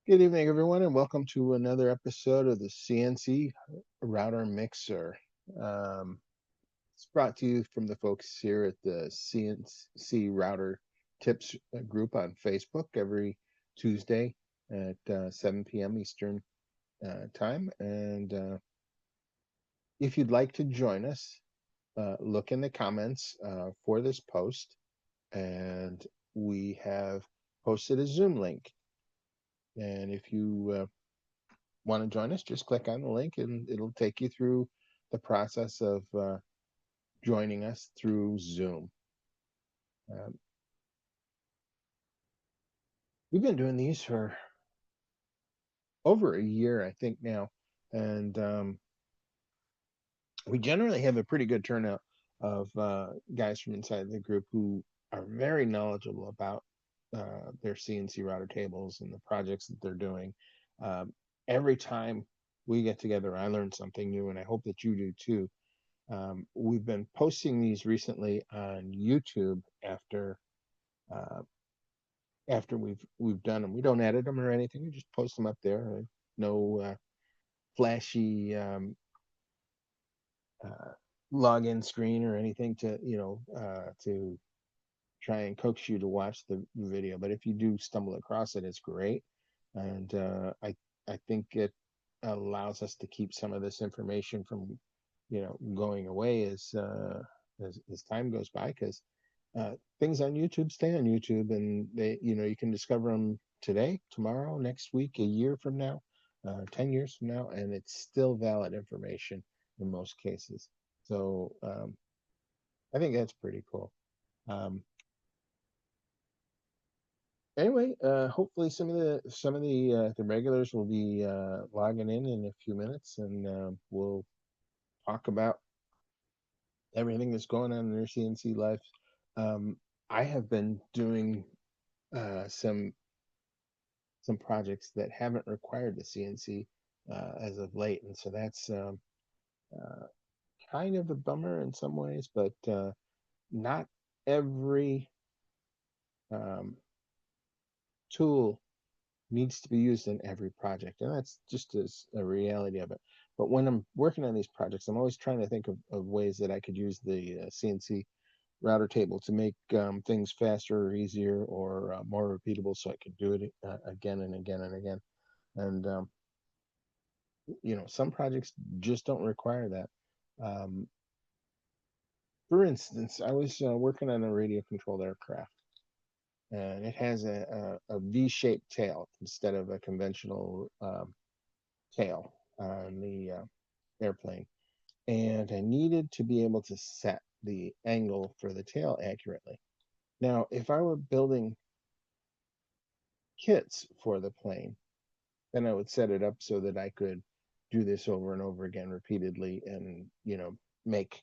Good evening, everyone, and welcome to another episode of the CNC Router Mixer. Um, it's brought to you from the folks here at the CNC Router Tips group on Facebook every Tuesday at 7 p.m. Eastern time. And if you'd like to join us, look in the comments for this post, and we have posted a Zoom link. And if you want to join us, just click on the link and it'll take you through the process of joining us through Zoom. Um, we've been doing these for over a year, I think now, and we generally have a pretty good turnout of guys from inside the group who are very knowledgeable about their CNC router tables and the projects that they're doing. Um, every time we get together, I learn something new, and I hope that you do too. We've been posting these recently on YouTube uh, after we've done them. We don't edit them or anything. We just post them up there. No flashy uh, login screen or anything to to try and coax you to watch the video. But if you do stumble across it, it's great, and I think it allows us to keep some of this information from going away as time goes by, because things on YouTube stay on YouTube, and you can discover them today, tomorrow, next week, a year from now, 10 years from now, and it's still valid information in most cases. So I think that's pretty cool. Um, anyway, hopefully some of the regulars will be logging in a few minutes, and we'll talk about everything that's going on in their CNC life. Um, I have been doing uh, some some projects that haven't required the CNC as of late, and so that's uh, kind of a bummer in some ways. But not every um, tool needs to be used in every project, and that's just as a reality of it. But when I'm working on these projects, I'm always trying to think of ways that I could use the CNC router table to make things faster or easier or more repeatable, so I could do it again and again and again. And some projects just don't require that. Um, for instance, I was working on a radio controlled aircraft, and it has a V-shaped tail instead of a conventional tail on the airplane. And I needed to be able to set the angle for the tail accurately. Now, if I were building kits for the plane, then I would set it up so that I could do this over and over again repeatedly, and make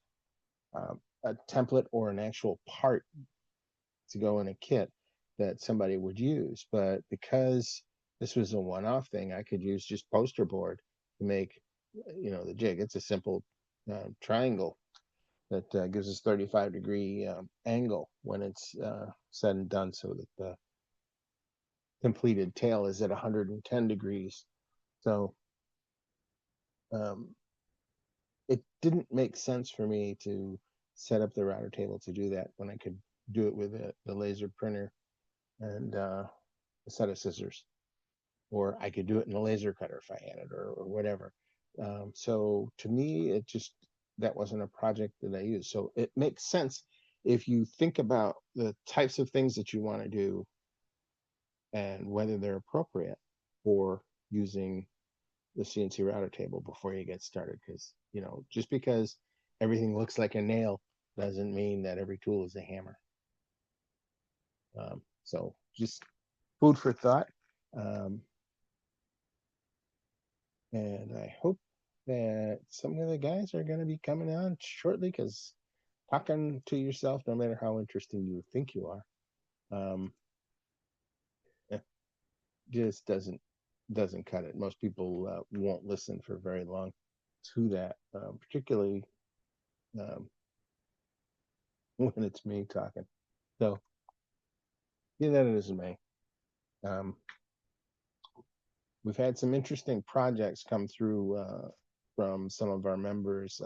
a template or an actual part to go in a kit that somebody would use. But because this was a one-off thing, I could use just poster board to make the jig. It's a simple triangle that gives us 35-degree angle when it's said and done, so that the completed tail is at 110 degrees. So um, it didn't make sense for me to set up the router table to do that when I could do it with the laser printer and a set of scissors, or I could do it in a laser cutter if I had it, or whatever. So to me, that wasn't a project that I used. So it makes sense if you think about the types of things that you want to do and whether they're appropriate for using the CNC router table before you get started. Because, just because everything looks like a nail doesn't mean that every tool is a hammer. So just food for thought. Um, and I hope that some of the guys are going to be coming on shortly, because talking to yourself, no matter how interesting you think you are, um, just doesn't cut it. Most people won't listen for very long to that, particularly um, when it's me talking. So, yeah, that is me. Um, we've had some interesting projects come through from some of our members.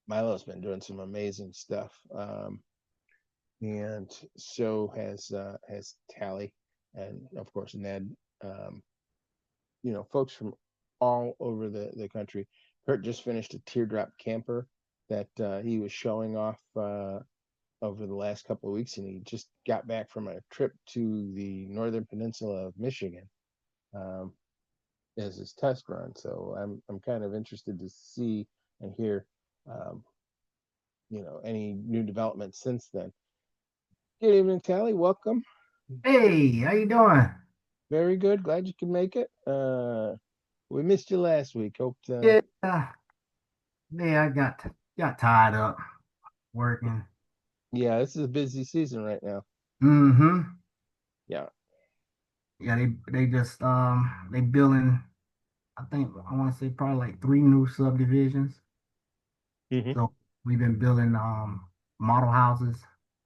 Milo's been doing some amazing stuff, and so has Tally, and of course Ned. Um, folks from all over the country. Kurt just finished a teardrop camper that he was showing off over the last couple of weeks, and he just got back from a trip to the northern peninsula of Michigan um, as his test run. So I'm kind of interested to see and hear, um, any new developments since then. Good evening, Tally. Welcome. Hey, how you doing? Very good. Glad you could make it. We missed you last week. Hope Yeah, yeah, I got tied up working. yeah, this is a busy season right now. Mm-hmm. Yeah. Yeah, they just they building, I think I want to say probably like three new subdivisions. Hmm. So we've been building model houses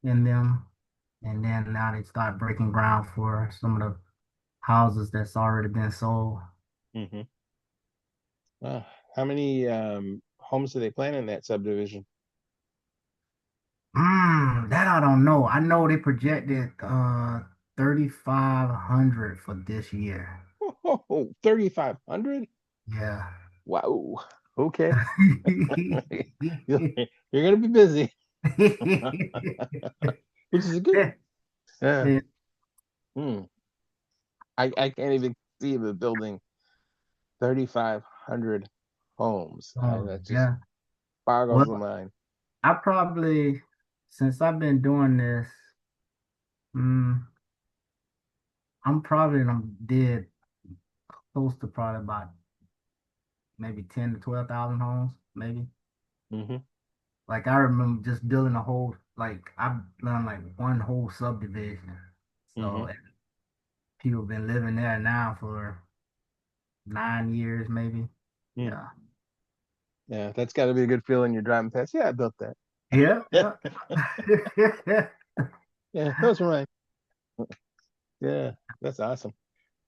in them, and then now they start breaking ground for some of the houses that's already been sold. Hmm. How many homes do they plan in that subdivision? That I don't know. I know they projected 3,500 for this year. Oh, 3,500? Yeah. Wow. Okay. You're gonna be busy, which is good. Yeah. Yeah. Hmm. I can't even see the building 3,500 homes. Oh, That just yeah. boggles the Well, mind. I probably, since I've been doing this, mm, I'm probably done did close to probably about maybe 10 to 12,000 homes, maybe. Hmm. Like I remember just building a whole, like I've done like one whole subdivision. Hmm. So people been living there now for 9 years, maybe. Hmm. Yeah. Yeah, that's got to be a good feeling. You're driving past. Yeah, I built that. Yeah, yeah. Yeah, those are mine. Yeah, that's awesome.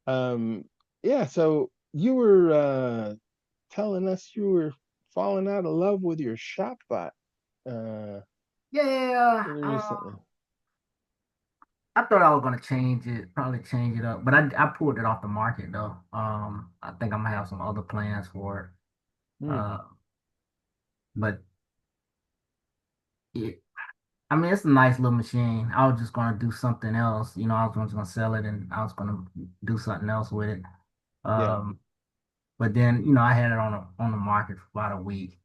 Um, yeah, so you were telling us you were falling out of love with your shop bot uh Yeah. pretty recently. I thought I was gonna change it, probably change it up, but I pulled it off the market though. I think I'm gonna have some other plans for it. Hmm. But it, I mean, it's a nice little machine. I was just gonna do something else. I was just gonna sell it and I was gonna do something else with it. Yeah. Um, but then, I had it on the market for about a week.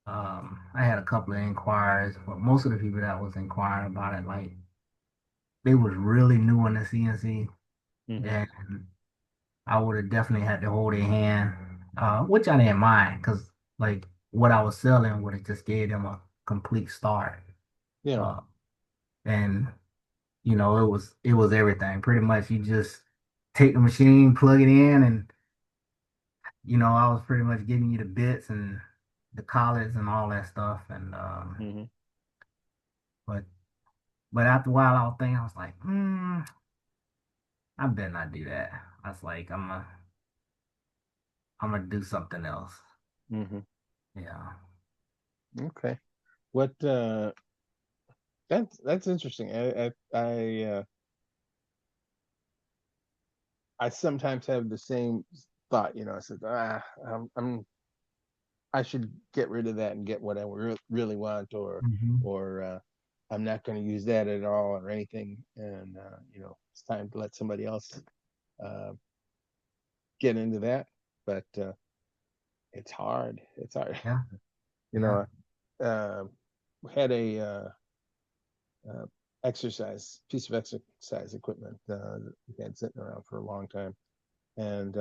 I had a couple of inquiries, but most of the people that was inquiring about it, like they was really new in the CNC, Hmm. and I would have definitely had to hold their hand, which I didn't mind because like what I was selling would have just gave them a complete start. Yeah. Uh, and it was everything. Pretty much you just take the machine, plug it in, and I was pretty much giving you the bits and the collets and all that stuff. And Hmm. but but after a while, I was thinking, I was like, I better not do that. I was like, I'm gonna do something else. Hmm. Yeah. Okay. What that's interesting. I sometimes have the same thought, I said, I should get rid of that and get what I really want, Hmm. or I'm not going to use that at all or anything, and it's time to let somebody else uh, get into that. But it's hard. It's hard. Yeah. You Yeah. know, we had a uh, exercise piece of exercise equipment that we had sitting around for a long time, and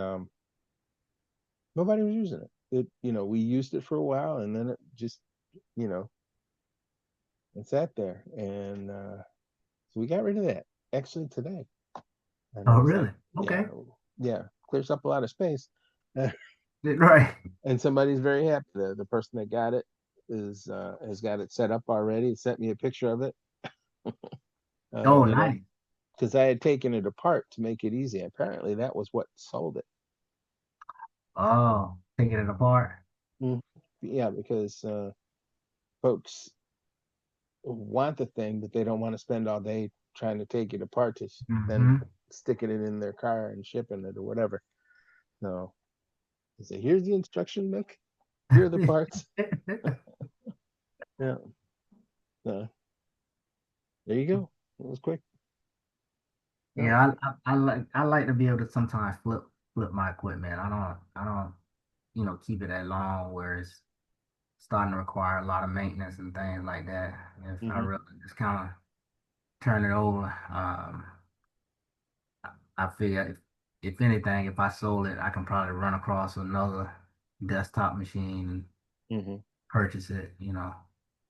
nobody was using it. We used it for a while, and then it just, you know, it sat there, and so we got rid of that actually today, and it Oh, was really? like, yeah, Okay. yeah, clears up a lot of space, Right. and somebody's very happy. The person that got it is has got it set up already. Sent me a picture of it, Oh, you know, nice. because I had taken it apart to make it easy. Apparently, that was what sold it. Oh, taking it apart. Mhm. Yeah, because folks want the thing, but they don't want to spend all day trying to take it apart to then Mm-hmm. sticking it in their car and shipping it or whatever. So I say, here's the instruction book. Here are the parts. Yeah. So there you go. It was quick. Yeah. Yeah, I like to be able to sometimes flip my equipment. I don't keep it that long where it's starting to require a lot of maintenance and things like that. If I Hmm. really just kind of turn it over, I figure if anything, if I sold it, I can probably run across another desktop machine and Hmm. purchase it.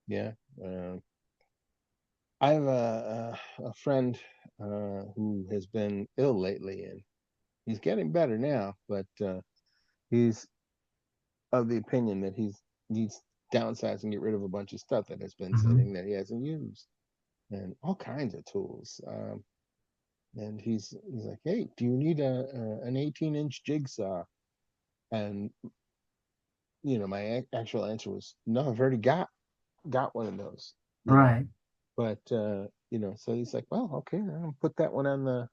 Yeah. I have a friend who has been ill lately, and he's getting better now, but he's of the opinion that he needs downsize and get rid of a bunch of stuff that has been Hmm. sitting that he hasn't used, and all kinds of tools. And he's like, "Hey, do you need an 18-inch jigsaw?" And my actual answer was, "No, I've already got one of those." You know, Right. but so he's like, "Well, okay, I'll put that one on the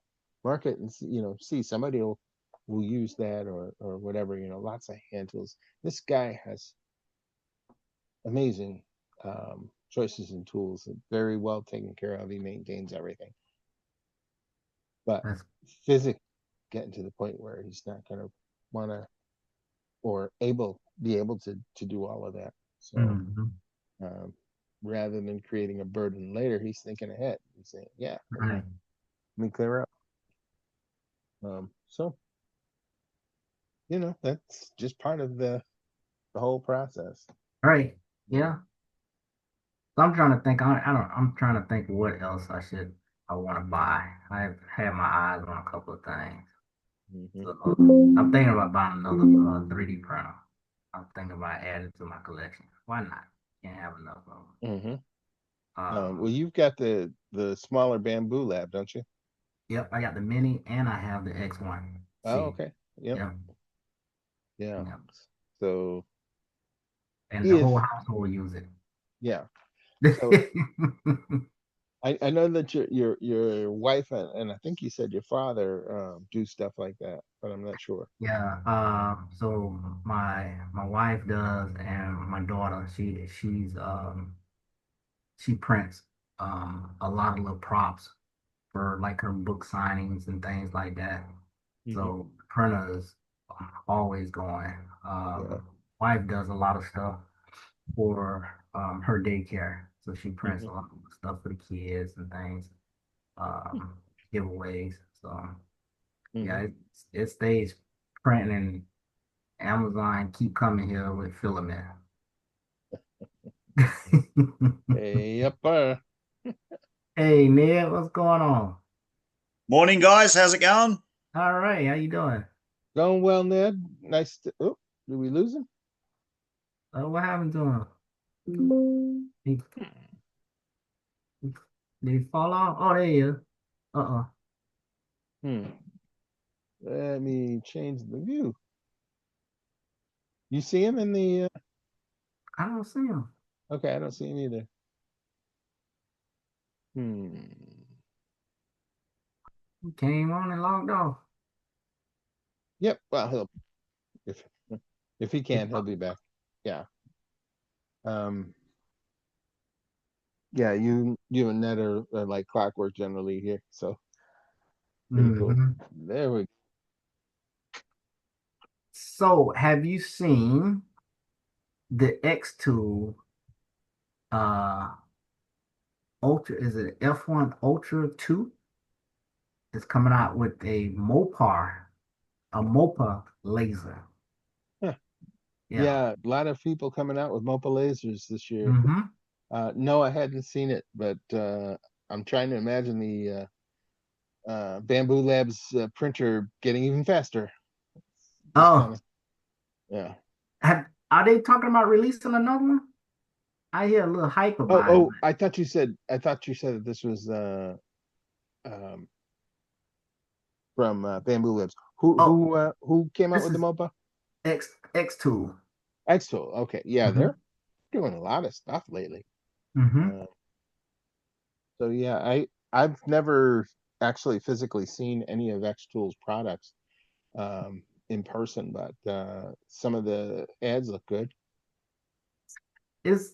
market and see somebody will use that or whatever. Lots of hand tools. This guy has amazing choices and tools, very well taken care of. He maintains everything, but That's physically getting to the point where he's not going to want to or be able to do all of that. So mhm. um, rather than creating a burden later, he's thinking ahead. He's saying, "Yeah, Right. let me clear up." So that's just part of the whole process. Right. Um, Yeah. So I'm trying to think. I'm trying to think what else I want to buy. I've had my eyes on a couple of things. mhm, So I'm thinking about buying another 3D printer. I'm thinking about adding to my collection. Why not? Can't have enough of them. mhm. Well, Um, you've got the smaller bamboo lab, don't you? yep, I got the mini and I have the X1. Oh, See, okay. Yep. yep, Yeah. yep. So And the whole if household use it. yeah. So I know that your wife and I think you said your father do stuff like that, but I'm not sure. Yeah, so my wife does, and my daughter, she prints a lot of little props for like her book signings and things like that. Hmm. So printers always going. Yeah. Wife does a lot of stuff for her daycare, so she prints Hmm. a lot of stuff for the kids and things, um, giveaways. So Hmm. yeah, it stays printing, and Amazon keep coming here with filament. Yep. Hey Ned, what's going on? Morning, guys. How's it going? All right, how you doing? Going well, Ned. Nice to. Oh, did we lose him? What happened to him? He, did he fall off? Oh, there he is. Uh-uh. Hmm. Let me change the view. You see him in the? I don't see him. Okay, I don't see him either. Hmm. He came on and logged off. Yep. Well, he'll if if he He- can, he'll be back. Yeah. Um. Yeah. You and Ned are like clockwork generally here. So pretty cool. Mhm. There we. So, have you seen the X2 uh Ultra? Is it F1 Ultra 2? It's coming out with a MOPA laser. Huh. Yeah. Yeah, a lot of people coming out with Mopa lasers this year. Mm-hmm. No, I hadn't seen it, but I'm trying to imagine the Bamboo Labs printer getting even faster. Just kind Oh, of, yeah. are they talking about releasing another one? I hear a little hype Oh, about it. oh, I thought you said that this was um from Bamboo Lips. Who Oh, who came out this with the is MOBA? X Tool. X-Tool. Okay, yeah, Mm-hmm. they're doing a lot of stuff lately. Mm-hmm. Uh, so yeah, I've never actually physically seen any of X-Tool's products in person, but some of the ads look good. It's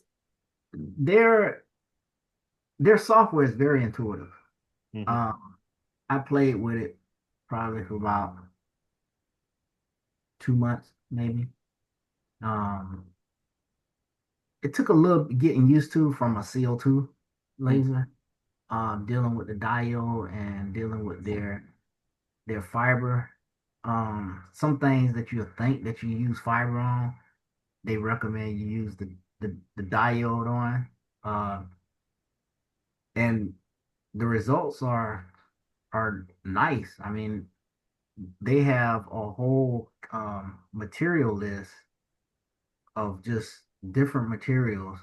their their software is very intuitive. Hmm. Um, I played with it probably for about 2 months, maybe. Um, it took a little getting used to from a CO2 laser, dealing with the diode and dealing with their fiber. Some things that you think that you use fiber on, they recommend you use the diode on. Uh, and the results are nice. I mean, they have a whole material list of just different materials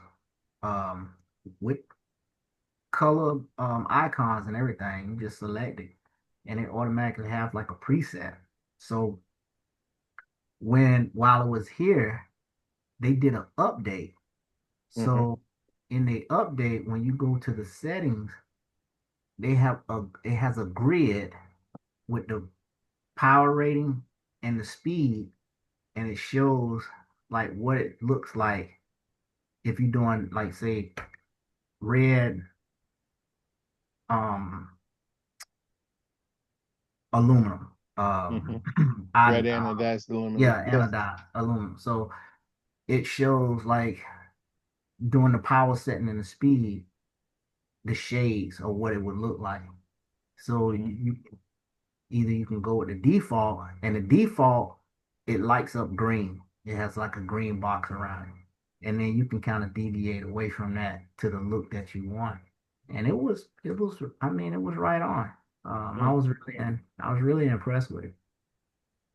um, with color icons and everything. You just select it, and it automatically have like a preset. So while it was here, they did an update. Hmm. So in the update, when you go to the settings, it has a grid with the power rating and the speed, and it shows like what it looks like if you're doing like say red um aluminum Hmm. I Red anodized aluminum. yeah Yes. anodized aluminum. So it shows like during the power setting and the speed the shades of what it would look like. So Mhm. you either you can go with the default, and the default it lights up green. It has like a green box around it, and then you can kind of deviate away from that to the look that you want. And it was I mean it was right on. Mm. I was really impressed with it.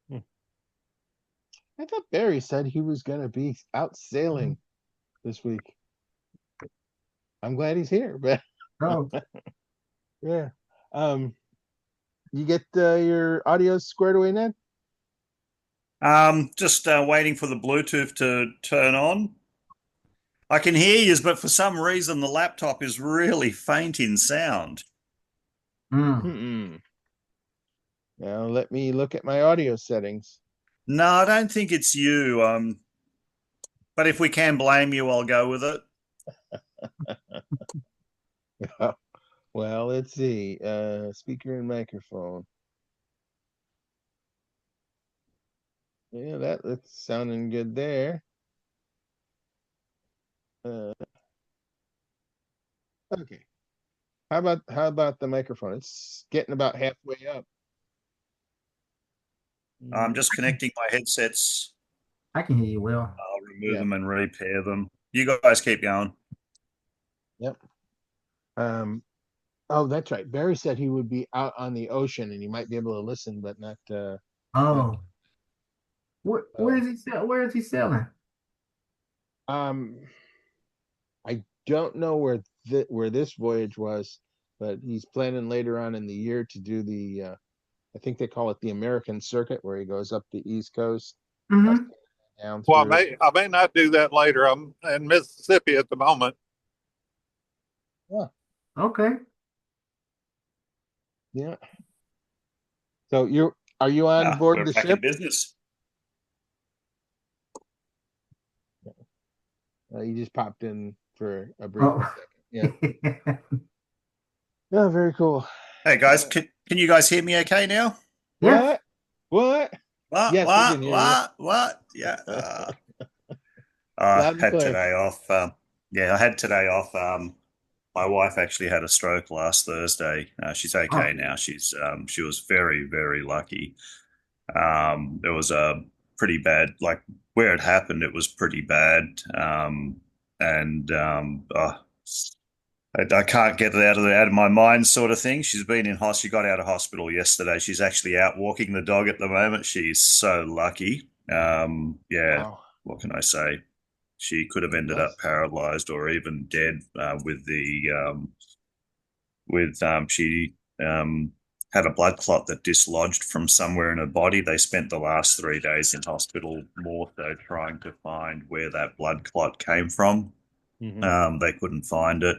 Mm. I thought Barry said he was going to be out sailing this week. I'm glad he's here, but Oh, yeah. Um, you get your audio squared away, Ned? Just waiting for the Bluetooth to turn on. I can hear you, but for some reason the laptop is really faint in sound. mm. Mm-mm. Now let me look at my audio settings. No, I don't think it's you. But if we can blame you, I'll go with it. Well, let's see. Speaker and microphone. Yeah, that's sounding good there. Uh, okay. How about the microphone? It's getting about halfway up. I'm Mm, just connecting my headsets. I can hear you well. I'll remove yeah. them and repair them. You guys keep going. Yep. Um, oh, that's right. Barry said he would be out on the ocean and he might be able to listen, but not. Oh, So, where is he selling? um, I don't know where this voyage was, but he's planning later on in the year to do the I think they call it the American Circuit, where he goes up the East Coast, Mm-hmm. down Well, through. I may not do that later. I'm in Mississippi at the moment. Yeah, Okay. yeah. So are you on Ah, board we're the back in ship? business. You just popped in for a brief Oh. second. Yeah. Yeah, very cool. Hey guys, Uh, can you guys hear me okay now? Yes. what? What? What? Yes, we can What? hear you. What? What? Yeah. I Loud and had clear. today off. Yeah, I had today off. My wife actually had a stroke last Thursday. She's okay Oh. now. She was very, very lucky. It was a pretty bad, like where it happened, it was pretty bad. And I can't get it out of my mind, sort of thing. She's been in hospital. She got out of hospital yesterday. She's actually out walking the dog at the moment. She's so lucky. Yeah, Wow. what can I say? She could have ended up Yes. paralyzed or even dead with the with she had a blood clot that dislodged from somewhere in her body. They spent the last 3 days in hospital, more so trying to find where that blood clot came from. They couldn't find it.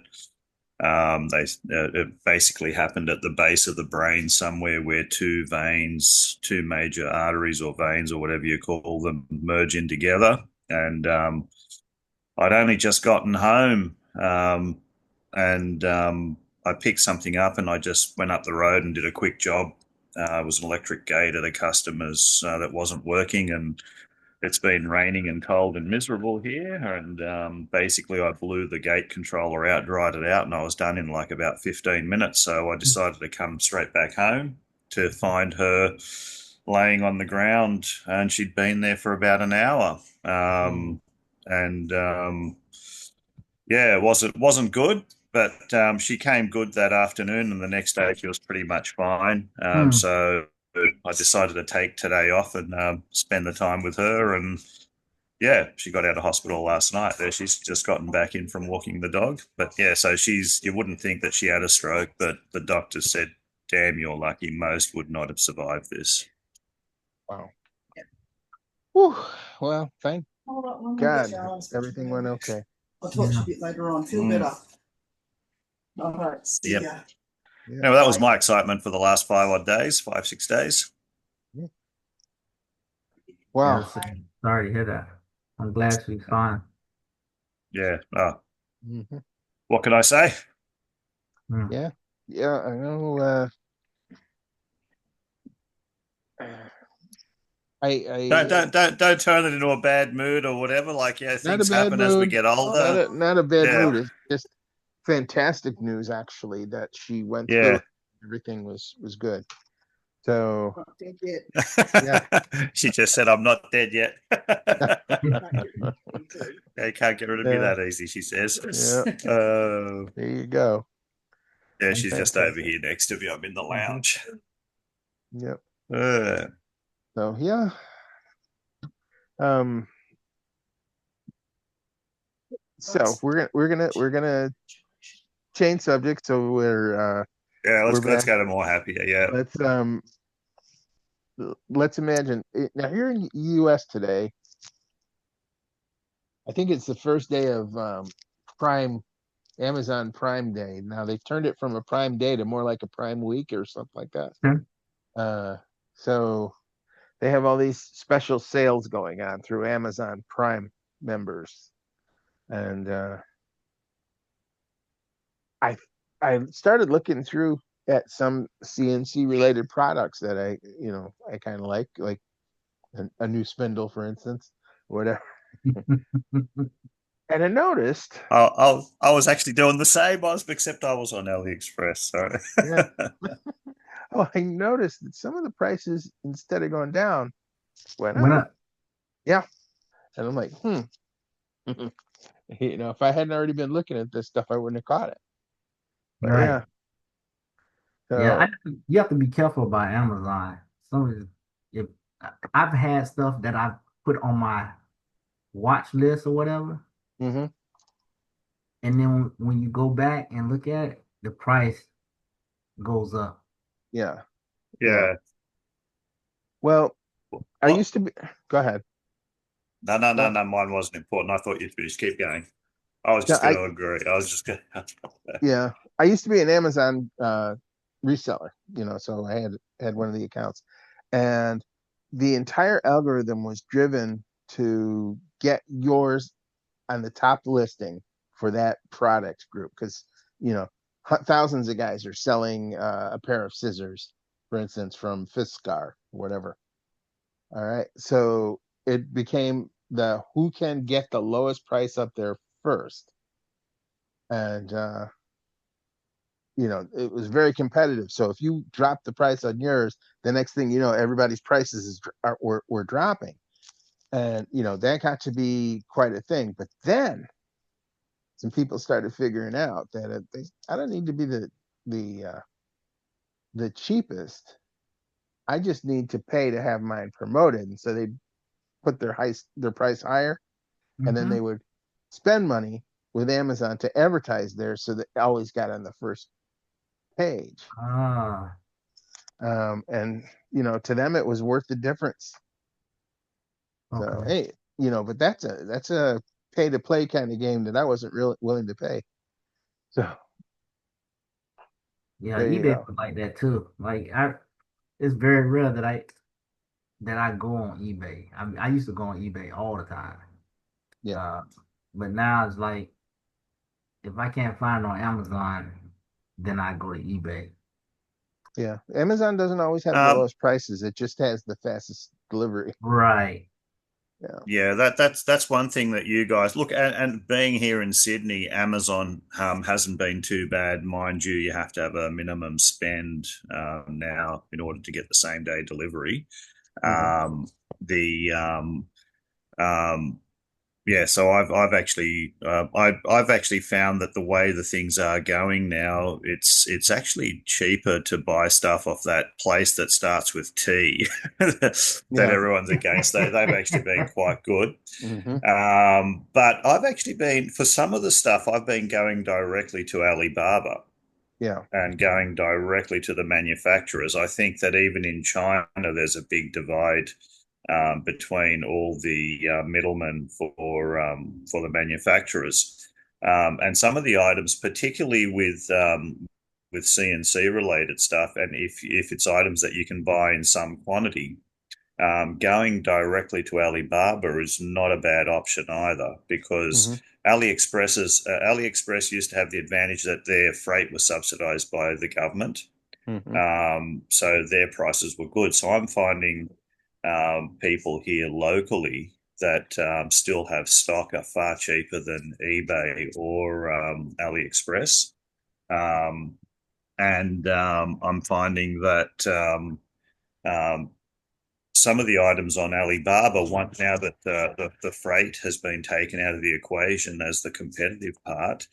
It basically happened at the base of the brain, somewhere where two veins, two major arteries or veins or whatever you call them, merge in together. And I'd only just gotten home, and I picked something up, and I just went up the road and did a quick job. It was an electric gate at a customer's that wasn't working, and it's been raining and cold and miserable here. And basically, I blew the gate controller out, dried it out, and I was done in like about 15 minutes. So I decided to come straight back home to find her laying on the ground, and she'd been there for about an hour. And yeah, it wasn't good, but she came good that afternoon, and the next day she was pretty much fine. So I decided to take today off and spend the time with her. And yeah, she got out of hospital last night. She's just gotten back in from walking the dog. But yeah, so you wouldn't think that she had a stroke, but the doctor said, "Damn, you're lucky. Most would not have survived this." Wow. Whew. Well, thank God everything went okay. I'll talk to you a bit later on. Feel better. All right. See ya. Yeah, well, that was my excitement for the last 6 days. Wow. Sorry to hear that. I'm glad she's fine. Yeah. What can I say? Yeah. Yeah, I know. Don't turn it into a bad mood or whatever. Like, yeah, things happen as we get older. Not a bad mood. It's just fantastic news, actually, that she went through it. Everything was good. So Not dead yet. yeah. She just said, "I'm not dead yet." They can't get rid of me that easy, she says. Yeah. There you go. Yeah, she's just over here next to me. I'm in the lounge. Yep. So yeah. So we're gonna change subject. So let's go to more happier. Yeah. Let's imagine now here in the U.S. today. I think it's the first day of Amazon Prime Day. Now they've turned it from a Prime Day to more like a Prime Week or something like that. So they have all these special sales going on through Amazon Prime members, and I started looking through at some CNC related products that I kind of like a new spindle, for instance, whatever. And I noticed. I was actually doing the same, except I was on AliExpress. So yeah. Oh, I noticed that some of the prices, instead of going down, went up. Yeah. And I'm like, if I hadn't already been looking at this stuff, I wouldn't have caught it. But right. yeah. So, yeah, you have to be careful about Amazon. If I've had stuff that I've put on my watch list or whatever, and then when you go back and look at it, the price goes up. Yeah. Well, Well, I used to be. Go ahead. No. Mine wasn't important. I thought you'd just keep going. I was just going to agree. I was just going to. Yeah, I used to be an Amazon reseller. So I had one of the accounts, and the entire algorithm was driven to get yours on the top listing for that product group, because thousands of guys are selling a pair of scissors, for instance, from Fiskar, whatever. All right, so it became who can get the lowest price up there first, and it was very competitive. So if you drop the price on yours, the next thing you know, everybody's prices were dropping, and that got to be quite a thing. But then some people started figuring out that I don't need to be the cheapest. I just need to pay to have mine promoted, and so they put their price higher, and then they would spend money with Amazon to advertise there, so that it always got on the first page. And to them it was worth the difference. So Okay. hey, but that's a pay to play kind of game that I wasn't really willing to pay. So Yeah, there you eBay go. was like that too. It's very rare that I go on eBay. I used to go on eBay all the time. Yeah. Uh, but now it's like if I can't find it on Amazon, then I go to eBay. Yeah. Amazon doesn't always have the Um, lowest prices. It just has the fastest delivery. Right. Yeah. Yeah, that's one thing that you guys look at, and being here in Sydney, Amazon hasn't been too bad, mind you. You have to have a minimum spend now in order to get the same day delivery. Hmm. The um, Yeah, so I've actually found that the way the things are going now, it's actually cheaper to buy stuff off that place that starts with T that Yeah. everyone's against. They've actually been quite good. Hmm. But I've actually been, for some of the stuff, I've been going directly to Alibaba Yeah. and going directly to the manufacturers. I think that even in China, there's a big divide between all the middlemen for the manufacturers, and some of the items, particularly with CNC related stuff, and if it's items that you can buy in some quantity, going directly to Alibaba is not a bad option either, Hmm. because AliExpress used to have the advantage that their freight was subsidized by the government, Hmm. so their prices were good. So I'm finding people here locally that still have stock are far cheaper than eBay or AliExpress, um, and I'm finding that. Um, some of the items on Alibaba, now that the freight has been taken out of the equation as the competitive part,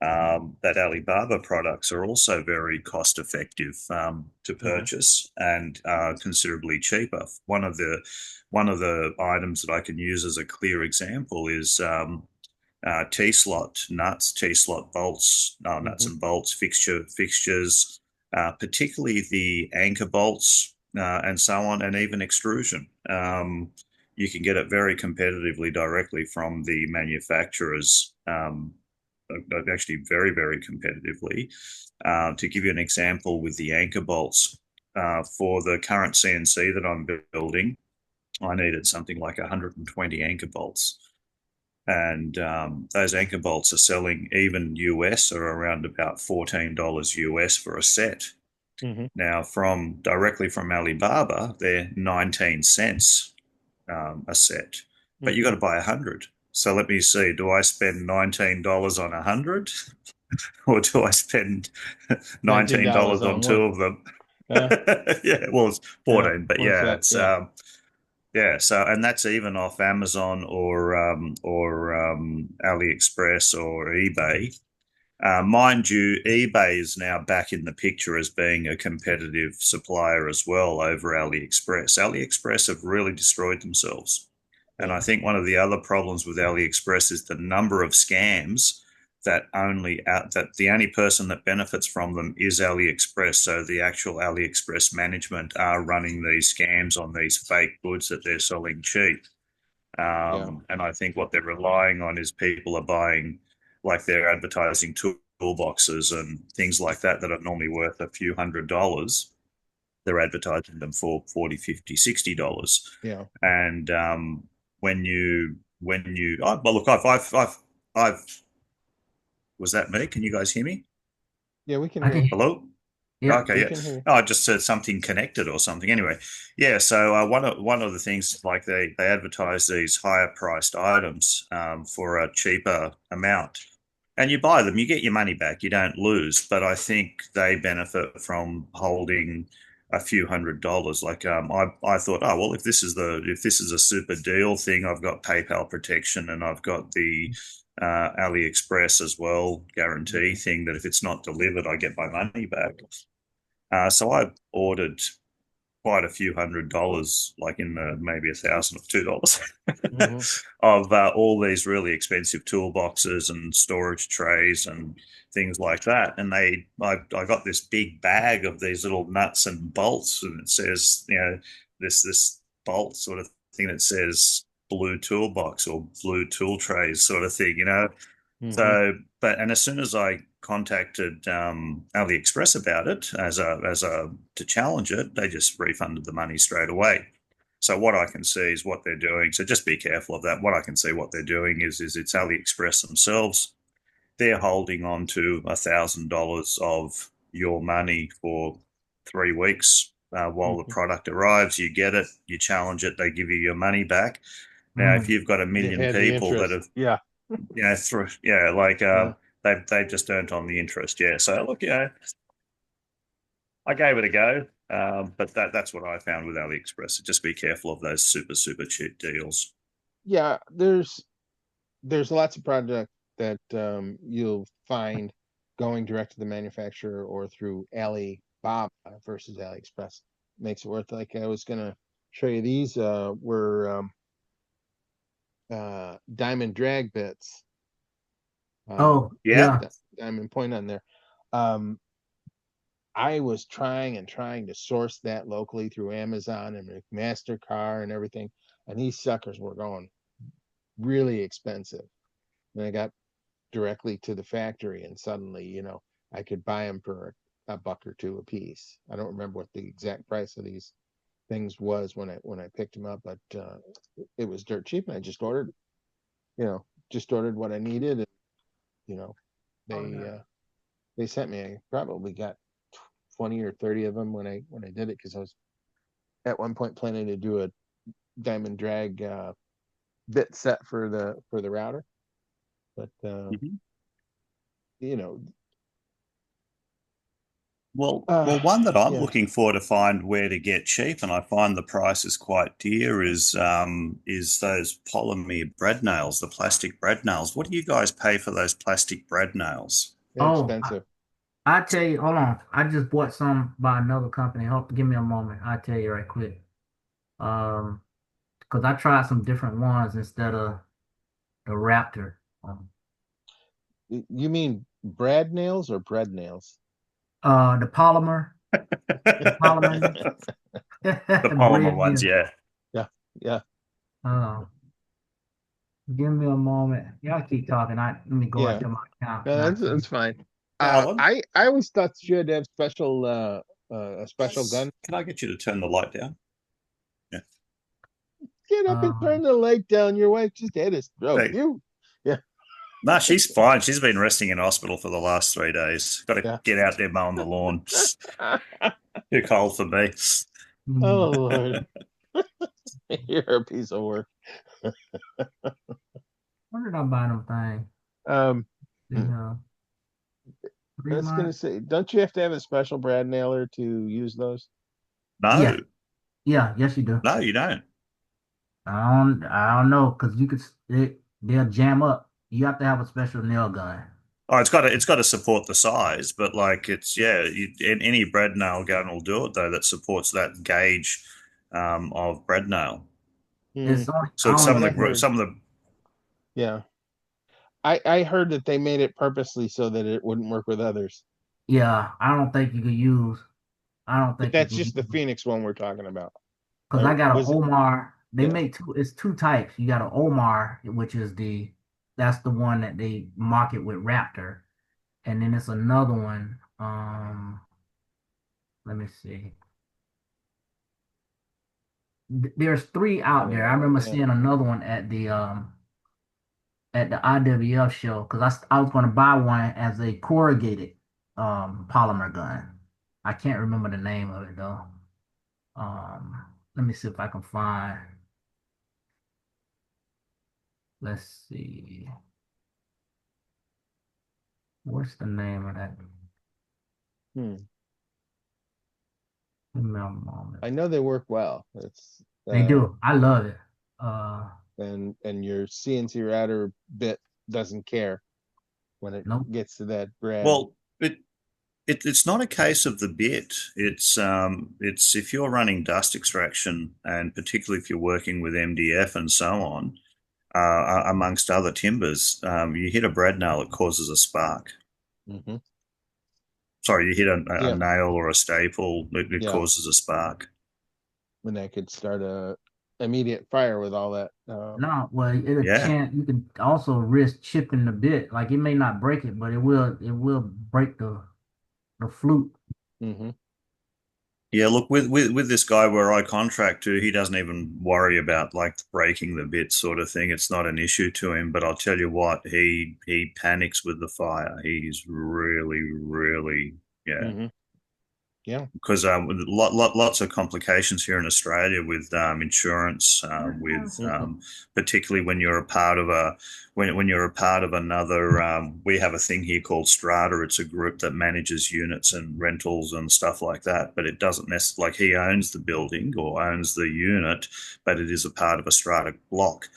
that Alibaba products are also very cost effective to Hmm. purchase and considerably cheaper. One of the items that I can use as a clear example is T-slot nuts, T-slot bolts, nuts Hmm. and bolts, fixtures, particularly the anchor bolts and so on, and even extrusion. You can get it very competitively directly from the manufacturers, actually very, very competitively. To give you an example with the anchor bolts, for the current CNC that I'm building, I needed something like 120 anchor bolts. And those anchor bolts are selling even US or around about $14 US for a set. Hmm. Now, from directly from Alibaba, they're 19 cents a set, but you got Hmm. to buy 100. So let me see, do I spend $19 on 100 or do I spend $19 $19 on on two one. of them? Uh, Yeah, well, it's yeah. 14, but One yeah, set. it's Yeah. yeah, so and that's even off Amazon or AliExpress or eBay. Mind you, eBay is now back in the picture as being a competitive supplier as well over AliExpress. AliExpress have really destroyed themselves. And I Yeah. think one of the other problems with AliExpress is the number of scams that the only person that benefits from them is AliExpress. So the actual AliExpress management are running these scams on these fake goods that they're selling cheap. Yeah. And I think what they're relying on is people are buying, like they're advertising toolboxes and things like that that are normally worth a few $100s. They're advertising them for 40, 50, $60. Yeah. And well, look, I've, was that me? Can you guys hear me? Yeah. We can I hear can. you. Hello? Yep. Okay, We yeah. can hear you. Oh, I just said something connected or something. Anyway, yeah. So one of the things, like they advertise these higher priced items for a cheaper amount, and you buy them, you get your money back, you don't lose. But I think they benefit from holding a few $100s. Like I thought, oh well, if this is a super deal thing, I've got PayPal protection and I've got the AliExpress as well guarantee Hmm. thing that if it's not delivered, I get my money back. So I ordered quite a few $100s, like in the maybe $1,000 or $2, Mhm. of all these really expensive toolboxes and storage trays and things like that. And I got this big bag of these little nuts and bolts, and it says, this bolt sort of thing that says blue toolbox or blue tool trays sort of thing. Mhm. So, and as soon as I contacted AliExpress about it to challenge it, they just refunded the money straight away. So what I can see is what they're doing. So just be careful of that. What I can see what they're doing is it's AliExpress themselves. They're holding on to $1,000 of your money for 3 weeks while the Mhm. product arrives. You get it, you challenge it, they give you your money back. Now, if Mm. you've got a They million had the people that interest. have, Yeah. Yeah. they've just earned on the interest. Yeah. So look, I gave it a go, but that's what I found with AliExpress. Just be careful of those super super cheap deals. Yeah. There's lots of projects that you'll find going direct to the manufacturer or through Alibaba versus AliExpress. Makes it worth. Like I was gonna show you, these were diamond drag bits. Oh, Yeah. yeah. Diamond point on there. Um, I was trying to source that locally through Amazon and MasterCard and everything, and these suckers were going really expensive. And I got directly to the factory, and suddenly, I could buy them for a buck or two a piece. I don't remember what the exact price of these things was when I picked them up, but it was dirt cheap, and I just ordered what I needed, and you know, they sent me. I probably got 20 or 30 of them when I did it, because I was at one point planning to do a diamond drag bit set for the router, but Mhm. you know Well, one that I'm yeah. looking for to find where to get cheap, and I find the price is quite dear, is those polymer bread nails, the plastic bread nails. What do you guys pay for those plastic bread nails? They're Oh, expensive. I tell you, hold on. I just bought some by another company. Hold, give me a moment. I'll tell you right quick. Um, because I tried some different ones instead of the Raptor. Um, You mean bread nails or bread nails? the polymer, the polymer, The polymer bread ones, nail. yeah. Yeah, yeah, Uh, give me a moment. Y'all keep talking. Let me go yeah. into my account No, and I'll that's tell you. that's fine. Alan, I always thought you had to have a special gun. can I get you to turn the light down? Yeah. Get up and Um, turn the light down. Your wife just had a stroke. Hey, You, yeah, no, she's fine. She's been resting in hospital for the last 3 days. Got to yeah. get out there mowing the lawn. Too cold for me. hmm, Oh Lord, you're a piece of work. where did I buy them thing? Um, The hmm, I was gonna Fremont? say, don't you have to have a special brad nailer to use those? Yeah, No, yeah, yes you do. no, you don't. I don't know, because you could they'll jam up. You have to have a special nail gun. Oh, it's got to support the size, but like any bread nail gun will do it though that supports that gauge of bread nail. Hmm, It's only So I that's only what some I of the heard. some of the Yeah, I heard that they made it purposely so that it wouldn't work with others. yeah, I don't think you could use I don't But think you that's can just the use Phoenix one we're talking about. because I Or got an was it? Omar. They Yeah. make it's two types. You got an Omar, which is that's the one that they market with Raptor, and then it's another one. Let me see. There's three out there. I remember Yeah. seeing another one at the IWF show because I was going to buy one as a corrugated polymer gun. I can't remember the name of it though. Let me see if I can find. Let's see. What's the name of that? Hmm. Give me a moment. I know they work well. It's They do. I love it. and your CNC router bit doesn't care when it Nope. gets to that brad. well, it It's not a case of the bit. It's if you're running dust extraction, and particularly if you're working with MDF and so on, amongst other timbers, you hit a brad nail, it causes a spark. Hmm. Sorry, you hit a Yeah. nail or a staple, it Yeah. causes a spark. When that could start a immediate fire with all that. No, well, it'll Yeah. chance you can also risk chipping the bit. Like it may not break it, but it will break the flute. Hmm. Yeah, look, with this guy where I contract to, he doesn't even worry about like breaking the bit sort of thing. It's not an issue to him. But I'll tell you what, he panics with the fire. He's really, really, yeah. Hmm. Yeah. Because lots of complications here in Australia with insurance, with particularly when you're a part of when you're a part of another. We have a thing here called Strata. It's a group that manages units and rentals and stuff like that. But it doesn't necessarily, like, he owns the building or owns the unit, but it is a part of a Strata block.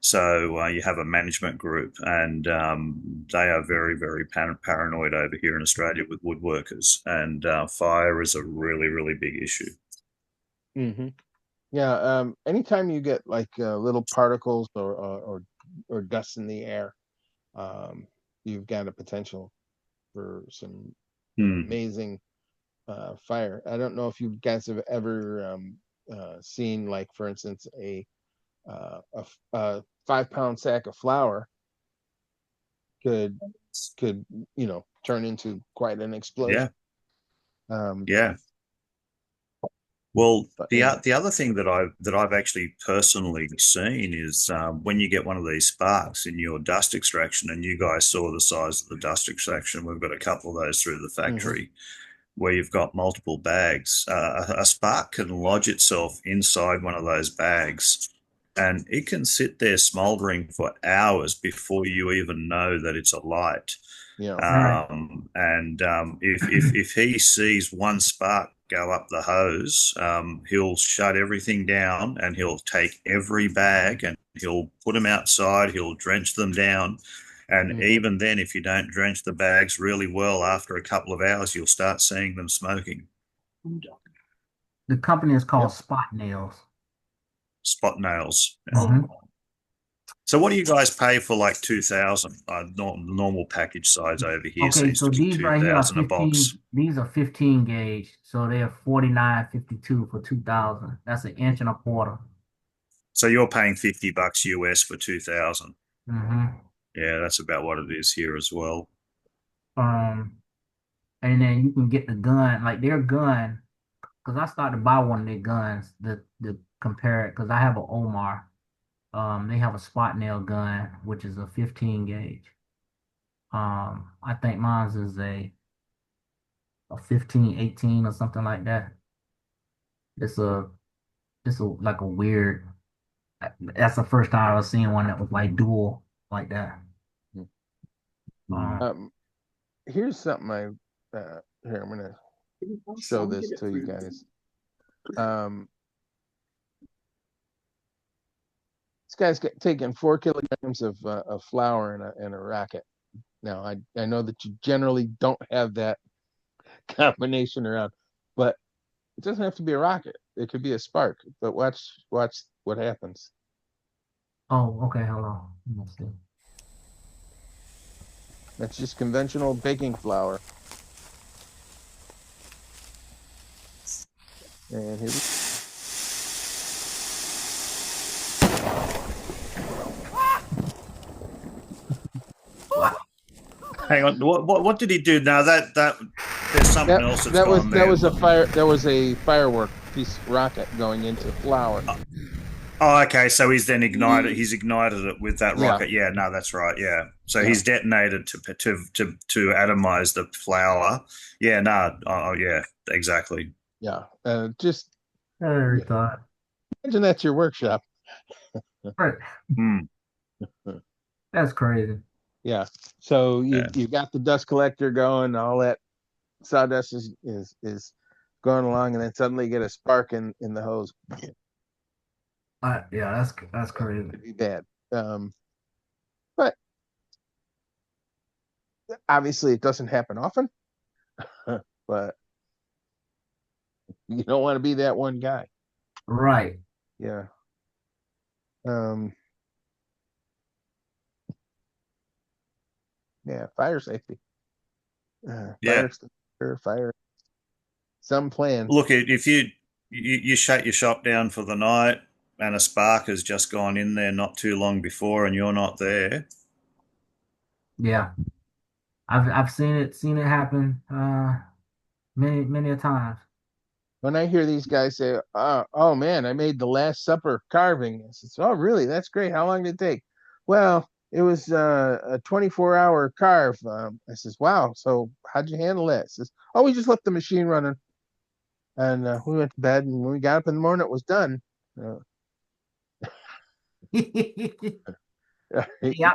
So you have a management group, and they are very, very paranoid over here in Australia with woodworkers, and fire is a really, really big issue. Hmm. Yeah. Anytime you get like little particles or dust in the air, you've got a potential for some amazing fire. I don't know if you guys have ever seen, like, for instance, a 5 pound sack of flour could turn into quite an explosion. Yeah. Yeah. Well, the other thing that I've actually personally seen is when you get one of these sparks in your dust extraction, and you guys saw the size of the dust extraction. We've got a couple of those through the factory, where you've got multiple bags. A spark can lodge itself inside one of those bags, and it can sit there smoldering for hours before you even know that it's a light. Yeah. If he sees one spark go up the hose, he'll shut everything down, and he'll take every bag and he'll put them outside. He'll drench them down. And even then, if you don't drench the bags really well, after a couple of hours, you'll start seeing them smoking. The company is called Spot Nails. Spot nails. Mhm. So what do you guys pay for like 2,000? Normal package size over here Okay, seems so to be these right here are 2,000 a 15. box. These are 15 gauge, so they're 49.52 for 2,000. That's an inch and a quarter. So you're paying $50 US for 2,000. Mm-hmm. Yeah, that's about what it is here as well. And then you can get the gun, like their gun, because I started to buy one of their guns to compare it, because I have an Omar. They have a spot nail gun, which is a 15 gauge. I think mine's is a 15, 18 or something like that. It's a like a weird. That's the first time I was seeing one that was like dual like that. Here's something here, I'm gonna show this to you guys. This guy's taking 4 kilograms of flour in a racket. Now, I know that you generally don't have that combination around, but it doesn't have to be a rocket. It could be a spark. But watch what happens. Oh, okay, hold on. Let's see. That's just conventional baking flour. And here we Hang on, what did he do now? That there's something else that's gone there. That was a firework piece rocket going into flour. Oh, okay. So he's then ignited. He's ignited it with that rocket. Yeah, no, that's right. Yeah. So he's detonated to atomize the flour. Yeah, no. Oh, yeah, exactly. Yeah. Just I thought. imagine that's your workshop. Right. That's crazy. Yeah. So you got the dust collector going, all that sawdust is going along, and then suddenly you get a spark in the hose. Yeah, that's crazy. It'd be bad. But obviously it doesn't happen often. but you don't want to be that one guy. Right. Yeah. Um, yeah, fire safety. Yeah. Fire. Some plan. Look, if you shut your shop down for the night and a spark has just gone in there not too long before and you're not there. Yeah. I've seen it happen many a times. When I hear these guys say, "Oh man, I made the Last Supper carving," I says, "Oh really? That's great. How long did it take?" Well, it was a 24-hour carve. I says, "Wow. So how'd you handle that?" Says, "Oh, we just left the machine running, and we went to bed. And when we got up in the morning, it was done." Uh, Yeah,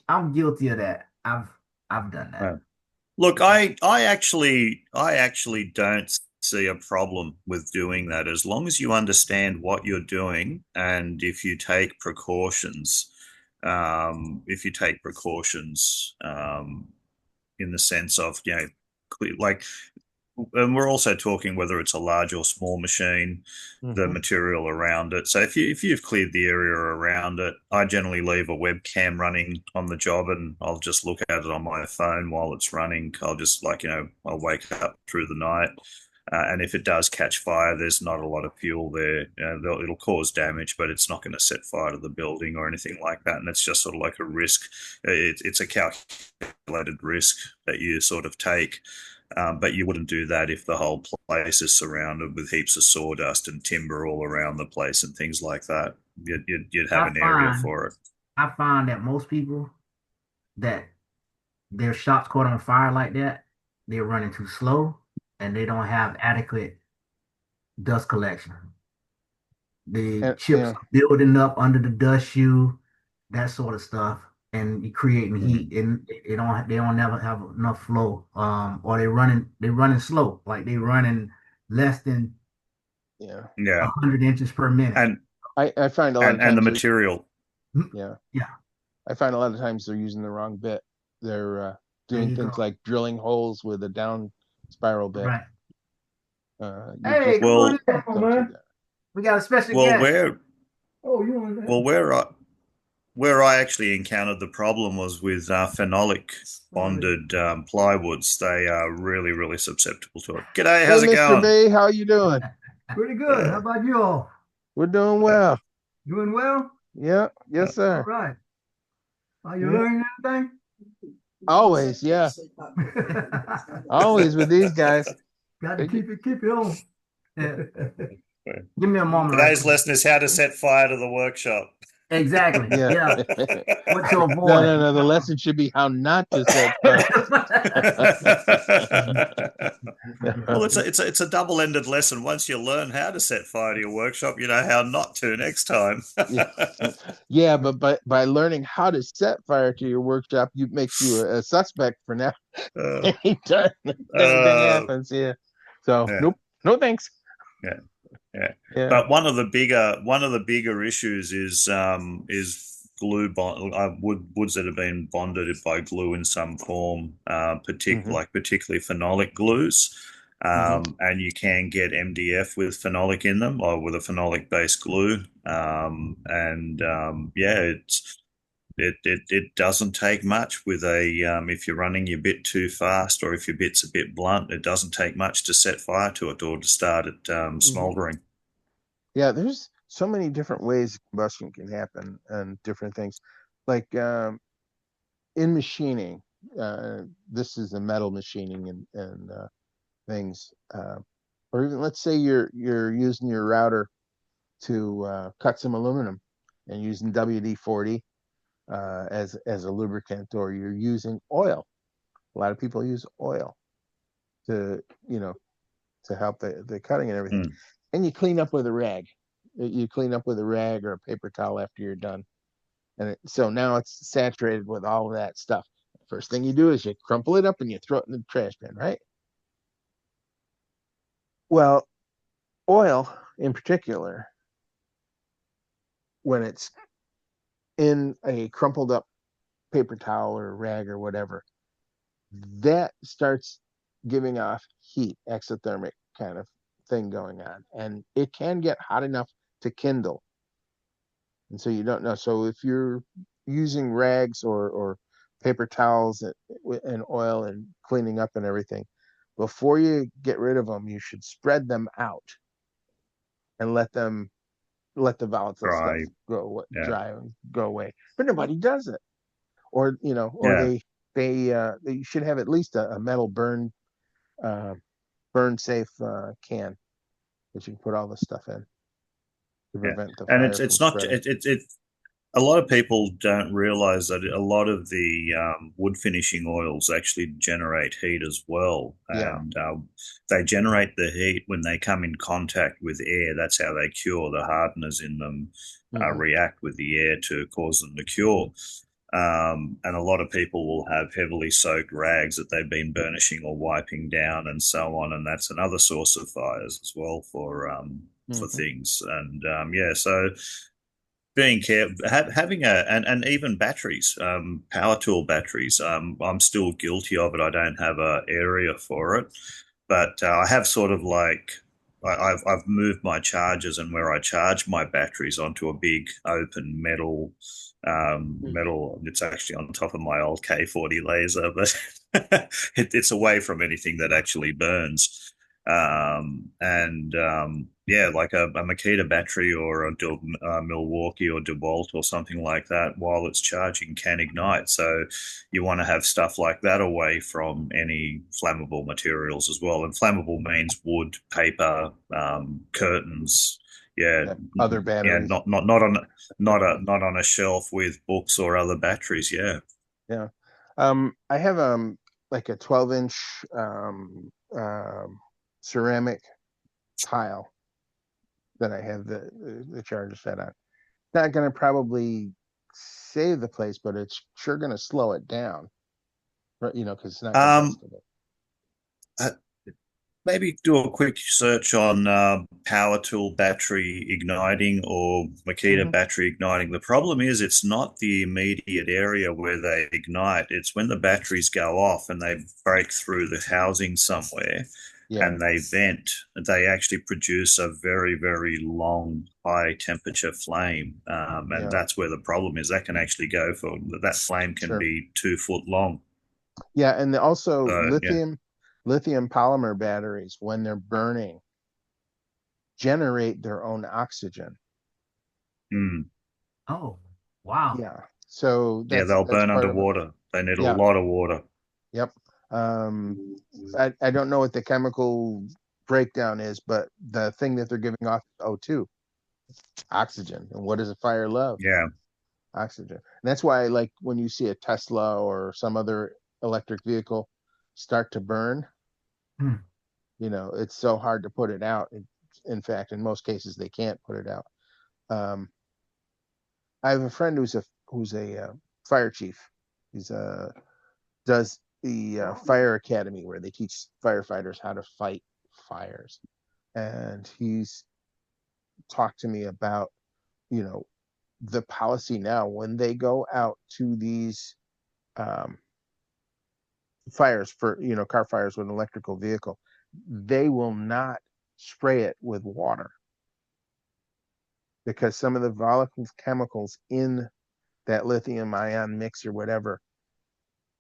I'm guilty of that. I've done that. Look, I actually don't see a problem with doing that as long as you understand what you're doing and if you take precautions. In the sense of, like, and we're also talking whether it's a large or small machine, the material around it. So if you've cleared the area around it, I generally leave a webcam running on the job, and I'll just look at it on my phone while it's running. I'll just I'll wake up through the night, and if it does catch fire, there's not a lot of fuel there. It'll cause damage, but it's not going to set fire to the building or anything like that. And it's just sort of like a risk. It's a calculated risk that you sort of take. But you wouldn't do that if the whole place is surrounded with heaps of sawdust and timber all around the place and things like that. You'd have an area for it. I find that most people that their shops caught on fire like that, they're running too slow and they don't have adequate dust collection. The chips are building up under the dust shoe, that sort of stuff, and creating heat, and they don't never have enough flow. Or they're running slow, like they running less than 100 inches per minute. And I find a lot of times and the material. Yeah. Yeah. I find a lot of times they're using the wrong bit. They're doing things like drilling holes with a down spiral bit. Right. Hey, come on in, man. We got a special guest. Where I actually encountered the problem was with phenolic bonded plywoods. They are really, really susceptible to it. G'day, how's it going? Mr. B, how you doing? Pretty good. How about you all? We're doing well. Doing well? Yeah, yes, sir. All right. Are you learning anything? Always, yeah. Always with these guys. Got to keep it on. Give me a moment. Today's lesson is how to set fire to the workshop. Exactly. Yeah. What to avoid. No. The lesson should be how not to set fire. Well, it's a double-ended lesson. Once you learn how to set fire to your workshop, you know how not to next time. Yeah, but by learning how to set fire to your workshop, makes you a suspect for now. Anytime anything happens, So nope, no thanks. Yeah. But one of the bigger issues is glue woods that have been bonded by glue in some form, particularly phenolic glues. And you can get MDF with phenolic in them, or with a phenolic based glue. It doesn't take much with if you're running your bit too fast, or if your bit's a bit blunt, it doesn't take much to set fire to it or to start it smoldering. Yeah, there's so many different ways combustion can happen and different things. Like in machining, this is a metal machining and things, or even let's say you're using your router to cut some aluminum and using WD-40 as a lubricant, or you're using oil. A lot of people use oil to help the cutting and everything. And you clean up with a rag. You clean up with a rag or a paper towel after you're done. And so now it's saturated with all of that stuff. First thing you do is you crumple it up and you throw it in the trash bin, right? Well, oil in particular, when it's in a crumpled up paper towel or rag or whatever, that starts giving off heat, exothermic kind of thing going on, and it can get hot enough to kindle. And so you don't know. So if you're using rags or paper towels and oil and cleaning up and everything, before you get rid of them, you should spread them out and let the volatile stuff Dry. Yeah. dry and go away. But nobody does it. Or or Yeah. they should have at least a metal uh, burn safe can that you can put all this stuff in to Yeah. prevent the And fire from it's not spreading. it a lot of people don't realize that a lot of the wood finishing oils actually generate heat as well. Yeah. And they generate the heat when they come in contact with air. That's how they cure. The hardeners in them Mhm. react with the air to cause them to cure. And a lot of people will have heavily soaked rags that they've been burnishing or wiping down and so on. And that's another source of fires as well for Mhm. things. And so being careful, having and even batteries, power tool batteries. I'm still guilty of it. I don't have a area for it, but I have sort of like I've moved my chargers and where I charge my batteries onto a big open metal. It's actually on top of my old K40 laser, but it's away from anything that actually burns. Like a Makita battery or a Milwaukee or DeWalt or something like that, while it's charging, can ignite. So you want to have stuff like that away from any flammable materials as well. And flammable means wood, paper, curtains. Yeah, Other yeah, batteries. not on a shelf with books or other batteries. Yeah. Yeah. I have like a 12-inch ceramic tile that I have the charger set on. Not going to probably save the place, but it's sure going to slow it down, right? Because it's not Um, combustible. uh, Maybe do a quick search on power tool battery igniting or Makita Mhm. battery igniting. The problem is it's not the immediate area where they ignite. It's when the batteries go off and they break through the housing somewhere Yeah. and they vent. They actually produce a very, very long, high temperature flame. And Yeah. that's where the problem is. That can actually go for, that flame can Sure. be 2 foot long. Yeah, and also Yeah. lithium polymer batteries, when they're burning, generate their own oxygen. Mm. Oh, wow. Yeah. So Yeah, that's they'll burn part of it. underwater. They need a Yeah. lot of water. Yep. I don't know what the chemical breakdown is, but the thing that they're giving off is O2, oxygen. And what does a fire love? Yeah. Oxygen. And that's why, like, when you see a Tesla or some other electric vehicle start to burn, Hmm. it's so hard to put it out. In fact, in most cases, they can't put it out. I have a friend who's a fire chief. He's does the fire academy where they teach firefighters how to fight fires, and he's talked to me about you know the policy now when they go out to these um, fires for car fires with an electrical vehicle, they will not spray it with water because some of the volatile chemicals in that lithium ion mix or whatever,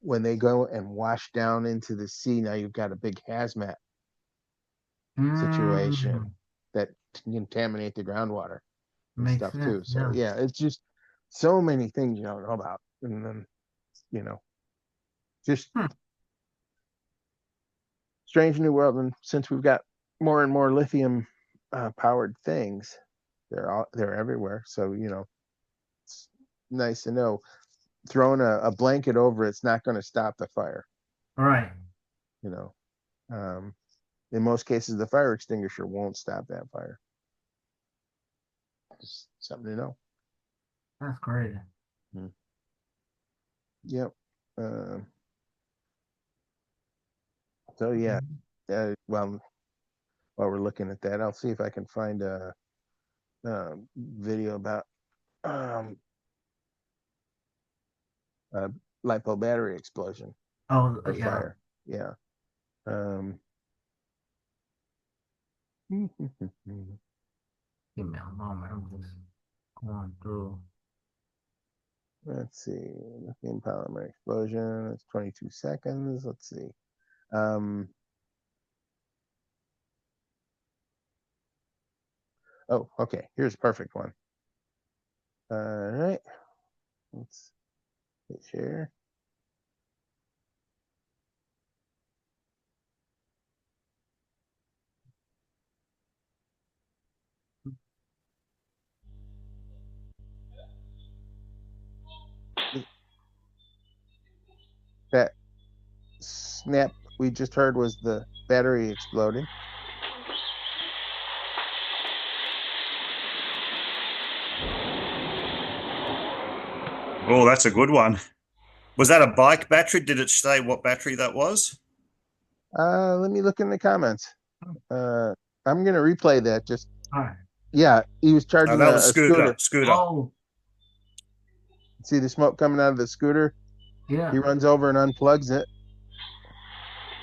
when they go and wash down into the sea, now you've got a big hazmat situation Mm, that can contaminate the groundwater and makes stuff sense. too. So Yeah. yeah, it's just so many things you don't know about. And then, you know, just Hmm. strange new world. And since we've got more and more lithium powered things, they're everywhere. So, it's nice to know throwing a blanket over it's not going to stop the fire, All right. you know. In most cases, the fire extinguisher won't stop that fire. Just something to know. That's great. Yep. So yeah, well, while we're looking at that, I'll see if I can find a video about um, a lipo battery explosion Oh, or yeah. fire. Yeah. Um, Give me a moment. I'm just going through. let's see, lithium polymer explosion. It's 22 seconds. Let's see. Oh, okay. Here's a perfect one. All right. Let's hit share. That snap we just heard was the battery exploding. Oh, that's a good one. Was that a bike battery? Did it say what battery that was? Let me look in the comments. I'm gonna replay that. Just All right. yeah, he was charging That was a scooter. Scooter. Oh, See the smoke coming out of the scooter? yeah. He runs over and unplugs it.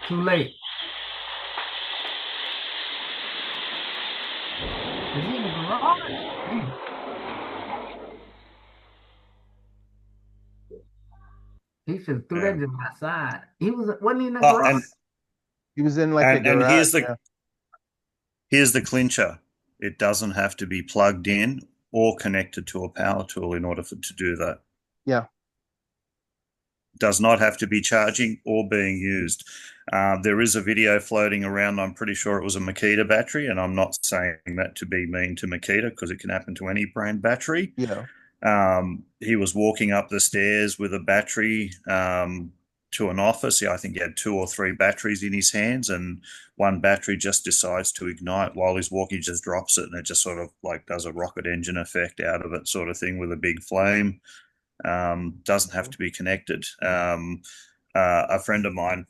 Too late. Is he in the garage? Damn. He should have threw Yeah. that just outside. Wasn't he in the Oh, garage? He was in like a and garage. Yeah. here's the clincher. It doesn't have to be plugged in or connected to a power tool in order to do that. Yeah. Does not have to be charging or being used. There is a video floating around. I'm pretty sure it was a Makita battery, and I'm not saying that to be mean to Makita because it can happen to any brand battery. Yeah. He was walking up the stairs with a battery to an office. I think he had 2 or 3 batteries in his hands, and one battery just decides to ignite while he's walking. He just drops it, and it just sort of like does a rocket engine effect out of it, sort of thing, with a big flame. Doesn't have to be connected. A friend of mine,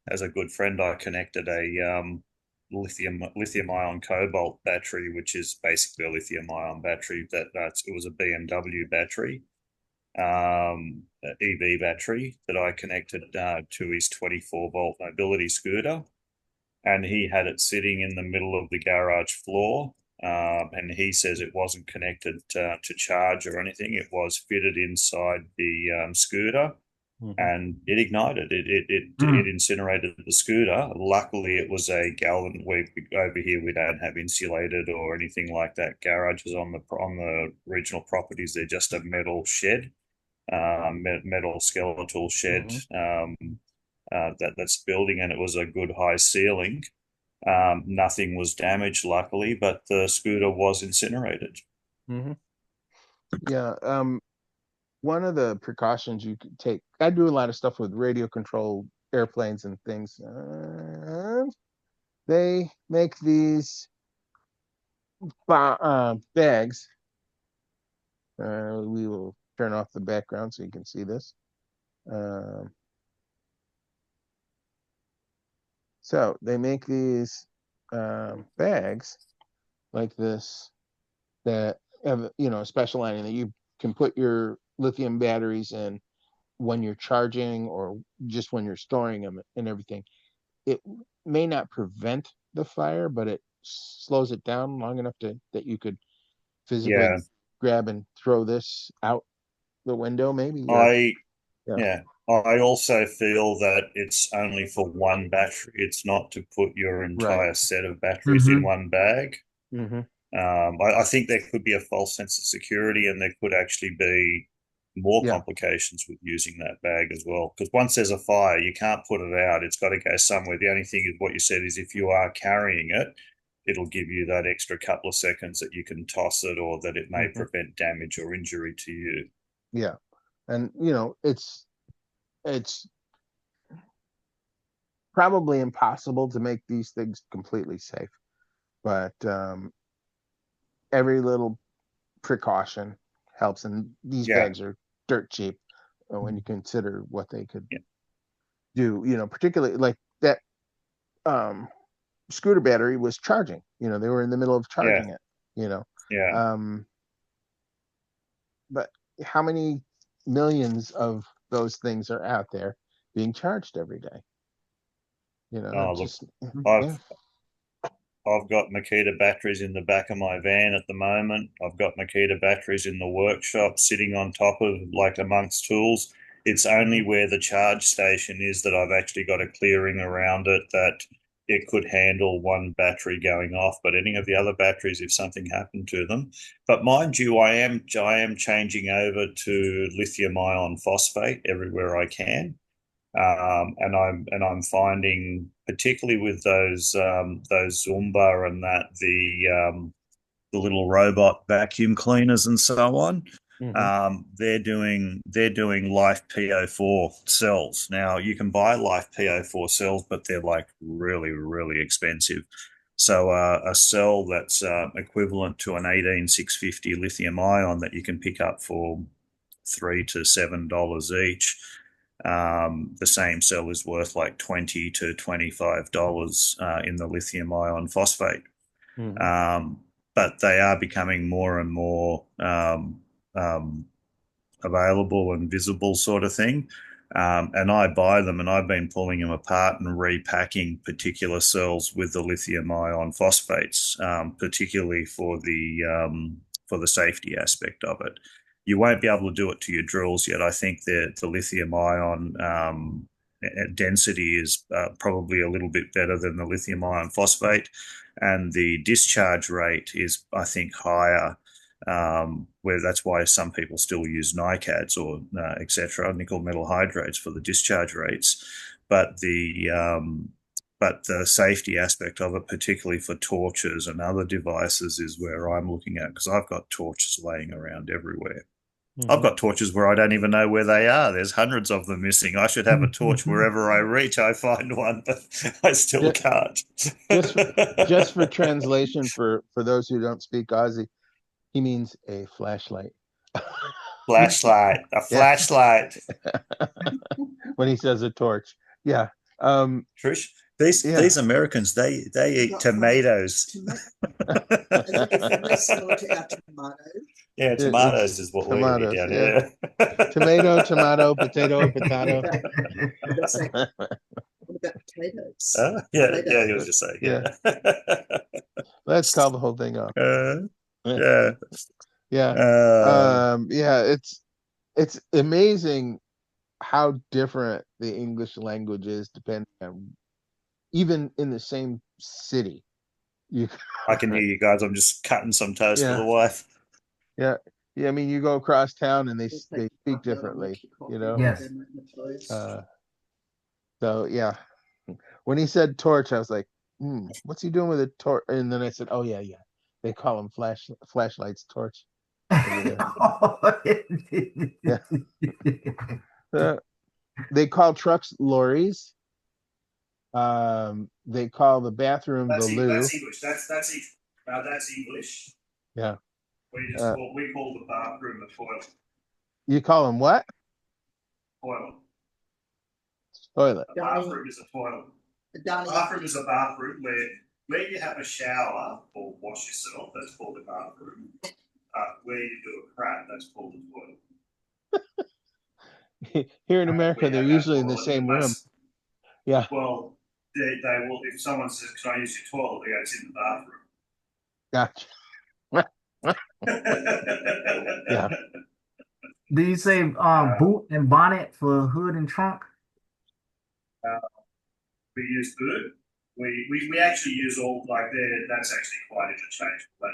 as a good friend, I connected a lithium ion cobalt battery, which is basically a lithium ion battery. It was a BMW battery, EV battery that I connected to his 24-volt mobility scooter, and he had it sitting in the middle of the garage floor. And he says it wasn't connected to charge or anything. It was fitted inside the scooter, and it ignited. It incinerated the scooter. Luckily, it was a galvan. Over here we don't have insulated or anything like that. Garages on the regional properties, they're just a metal shed, metal skeletal shed that's building, and it was a good high ceiling. Nothing was damaged, luckily, but the scooter was incinerated. Mm-hmm. Yeah. One of the precautions you could take, I do a lot of stuff with radio controlled airplanes and things. They make these bags. We will turn off the background so you can see this. So they make these bags like this that have, a special lining that you can put your lithium batteries in when you're charging or just when you're storing them and everything. It may not prevent the fire, but it slows it down long enough that you could physically grab and throw this out the window, maybe. I also feel that it's only for one battery. It's not to put your entire set of batteries in one bag. Mm-hmm. I think there could be a false sense of security, and there could actually be more complications with using that bag as well. Because once there's a fire, you can't put it out. It's got to go somewhere. The only thing is what you said is if you are carrying it, it'll give you that extra couple of seconds that you can toss it, or that it may prevent damage or injury to you. Yeah. And, it's probably impossible to make these things completely safe, but every little precaution helps. And these bags are dirt cheap when you consider what they could do, particularly like that scooter battery was charging, they were in the middle of charging it. But how many millions of those things are out there being charged every day? You know, Oh, look, just I've yeah. I've got Makita batteries in the back of my van at the moment. I've got Makita batteries in the workshop sitting on top of, like, amongst tools. It's only where the charge station is that I've actually got a clearing around it that it could handle one battery going off. But any of the other batteries, if something happened to them. But mind you, I am changing over to lithium ion phosphate everywhere I can. And I'm finding, particularly with those Zumba and that, the little robot vacuum cleaners and so on, Mhm. they're doing life PO4 cells. Now you can buy life PO4 cells, but they're like really, really expensive. So a cell that's equivalent to an 18650 lithium ion that you can pick up for $3 to $7 each. The same cell is worth like $20 to $25 in the lithium ion phosphate. Mhm. But they are becoming more and more um, available and visible, sort of thing. And I buy them, and I've been pulling them apart and repacking particular cells with the lithium ion phosphates, particularly for the safety aspect of it. You won't be able to do it to your drills yet. I think the lithium ion density is probably a little bit better than the lithium ion phosphate, and the discharge rate is, I think, higher, where that's why some people still use NiCads or etc., nickel metal hydrates, for the discharge rates. But the safety aspect of it, particularly for torches and other devices, is where I'm looking at, because I've got torches laying around everywhere. I've got torches where I don't even know where they are. There's hundreds of them missing. I should have a torch wherever I reach. I find one, but I still can't. Just for translation, for those who don't speak Aussie, he means a flashlight. Flashlight, a Yeah. flashlight. When he says a torch, yeah. Trish, Yeah. these Americans, they eat got tomatoes. As a different nationality are tomatoes. Yeah, It's tomatoes is what we eat tomatoes. down Yeah. here. Tomato, tomato, potato, potato. They say, what about potatoes? Yeah, Potato. yeah, he was just saying, yeah. Let's call the whole thing off. Yeah. Yeah. Yeah, it's amazing how different the English language is depending on, even in the same city. You I can hear you guys. I'm just cutting some toast for Yeah. the wife. yeah. I mean, you go across town and they We'll they take speak coffee out and differently, make you coffee you know. Yes. and make my toast. So yeah, when he said torch, I was like, what's he doing with a torch? And then I said, oh yeah, they call them flashlights, torch over there. Yeah. They call trucks lorries. They call the bathroom the loo. That's English. That's English. Yeah. We call the bathroom the toilet. You call them what? Toilet. Toilet. A bathroom is a toilet. A bathroom is a bathroom where you have a shower or wash yourself. That's called a bathroom. Where you do a crap, that's called a toilet. Here in America, they're usually in the same room. Yeah. Well, they will. If someone says, "Can I use your toilet?" They go, "It's in the bathroom." Gotcha. Yeah. Do you say boot and bonnet for hood and trunk? We use boot. We actually use all, like, that's actually quite interchangeable. But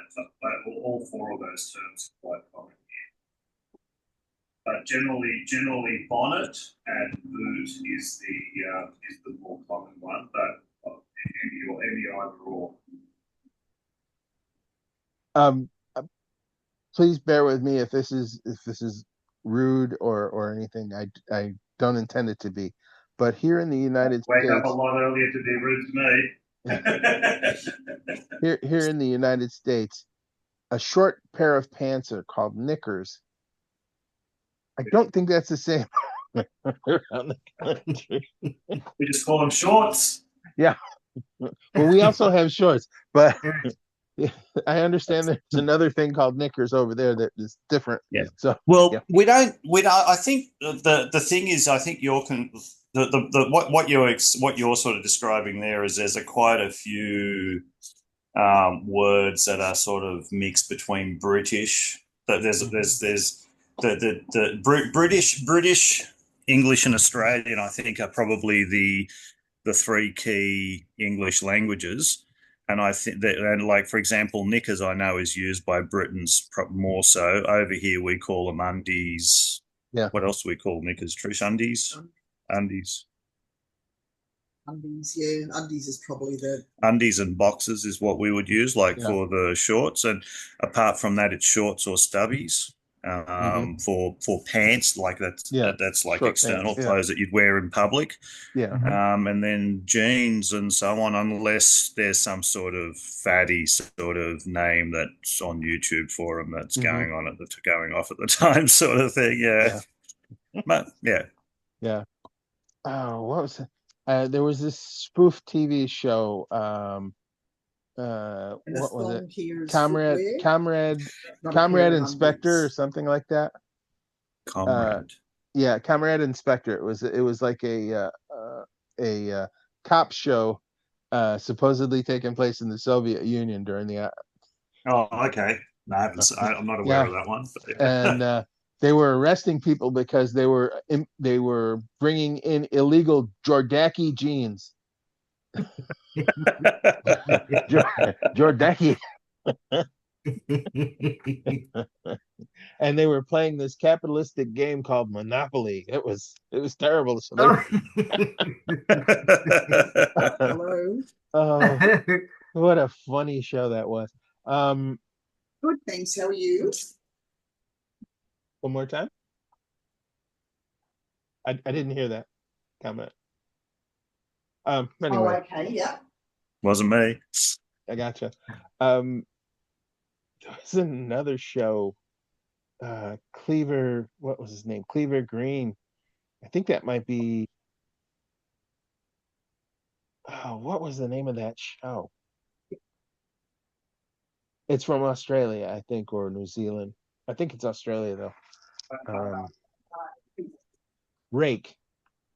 all four of those terms are quite common here. But generally bonnet and boot is the more common one. But any either or. Please bear with me if this is rude or anything. I don't intend it to be, but here in the United Wake States, up a lot earlier to be rude to me. here in the United States, a short pair of pants are called knickers. I don't think that's the same around the country. We just call them shorts. Yeah. Well, we also have shorts, but I understand there's another thing called knickers over there that is different. Yeah. So we don't. I think the thing is, I think what you're sort of describing there is there's quite a few words that are sort of mixed between British. There's British, English, and Australian. I think are probably the three key English languages. And I think that, and like for example, knickers I know is used by Britons more so. Over here we call them undies. Yeah. What else do we call knickers? Trish, undies. Undies. Undies, yeah. Undies is probably the Undies and boxes is what we would use, like Yeah. for the shorts. And apart from that, it's shorts or stubbies. For pants, like that's like short external pants, yeah. clothes that you'd wear in public. Yeah. And then jeans and so on, unless there's some sort of fatty sort of name that's on YouTube for them that's going off at the time, sort of thing. Yeah. But yeah. Yeah. Oh, what was it? There was this spoof TV show. What was it? Comrade Inspector or something like that. Comrade. Yeah, Comrade Inspector. It was like a cop show, supposedly taking place in the Soviet Union during the. Oh, okay. No, I'm not aware of that one. But yeah. And they were arresting people because they were bringing in illegal Jordaki jeans. Jordaki. And they were playing this capitalistic game called Monopoly. It was terrible. So hello. Oh, what a funny show that was. Good, thanks. How are you? One more time. I didn't hear that comment. Anyway. Oh, okay, yeah. Wasn't me. I gotcha. There was another show. Cleaver, what was his name? Cleaver Green. I think that might be. Oh, what was the name of that show? It's from Australia, I think, or New Zealand. I think it's Australia though. Rake.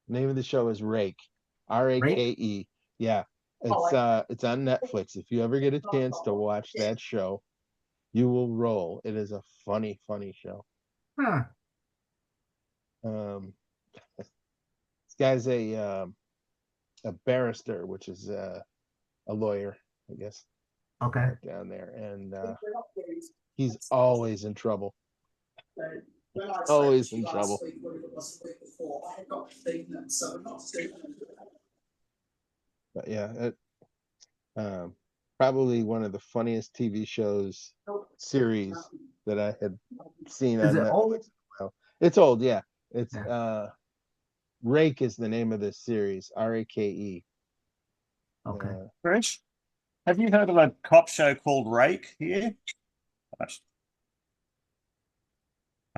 The name of the show is Rake. Rake. Yeah. It's on Netflix. If you ever get a chance to watch that show, you will roll. It is a funny show. Huh. This guy's a barrister, which is a lawyer, I guess. Okay. Down there, and he's always in trouble. Always in trouble. But yeah, probably one of the funniest TV shows series that I had seen on Netflix. Old? Well, it's old, yeah. It's Rake is the name of this series. Rake. Okay. Trish, have you heard of a cop show called Rake here?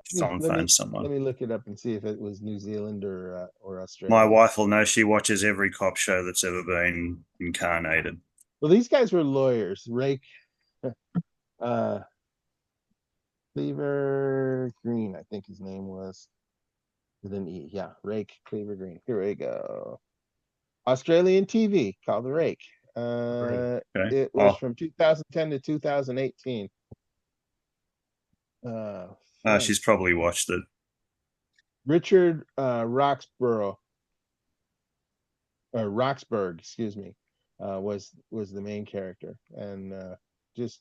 Someone. Let me look it up and see if it was New Zealand or Australia. My wife will know. She watches every cop show that's ever been incarnated. Well, these guys were lawyers. Rake, Cleaver Green, I think his name was. With an E. Yeah, Rake, Cleaver Green. Here we go. Australian TV called The Rake. Okay. It was from 2010 to 2018. She's probably watched it. Richard Roxburgh, excuse me, was the main character, and just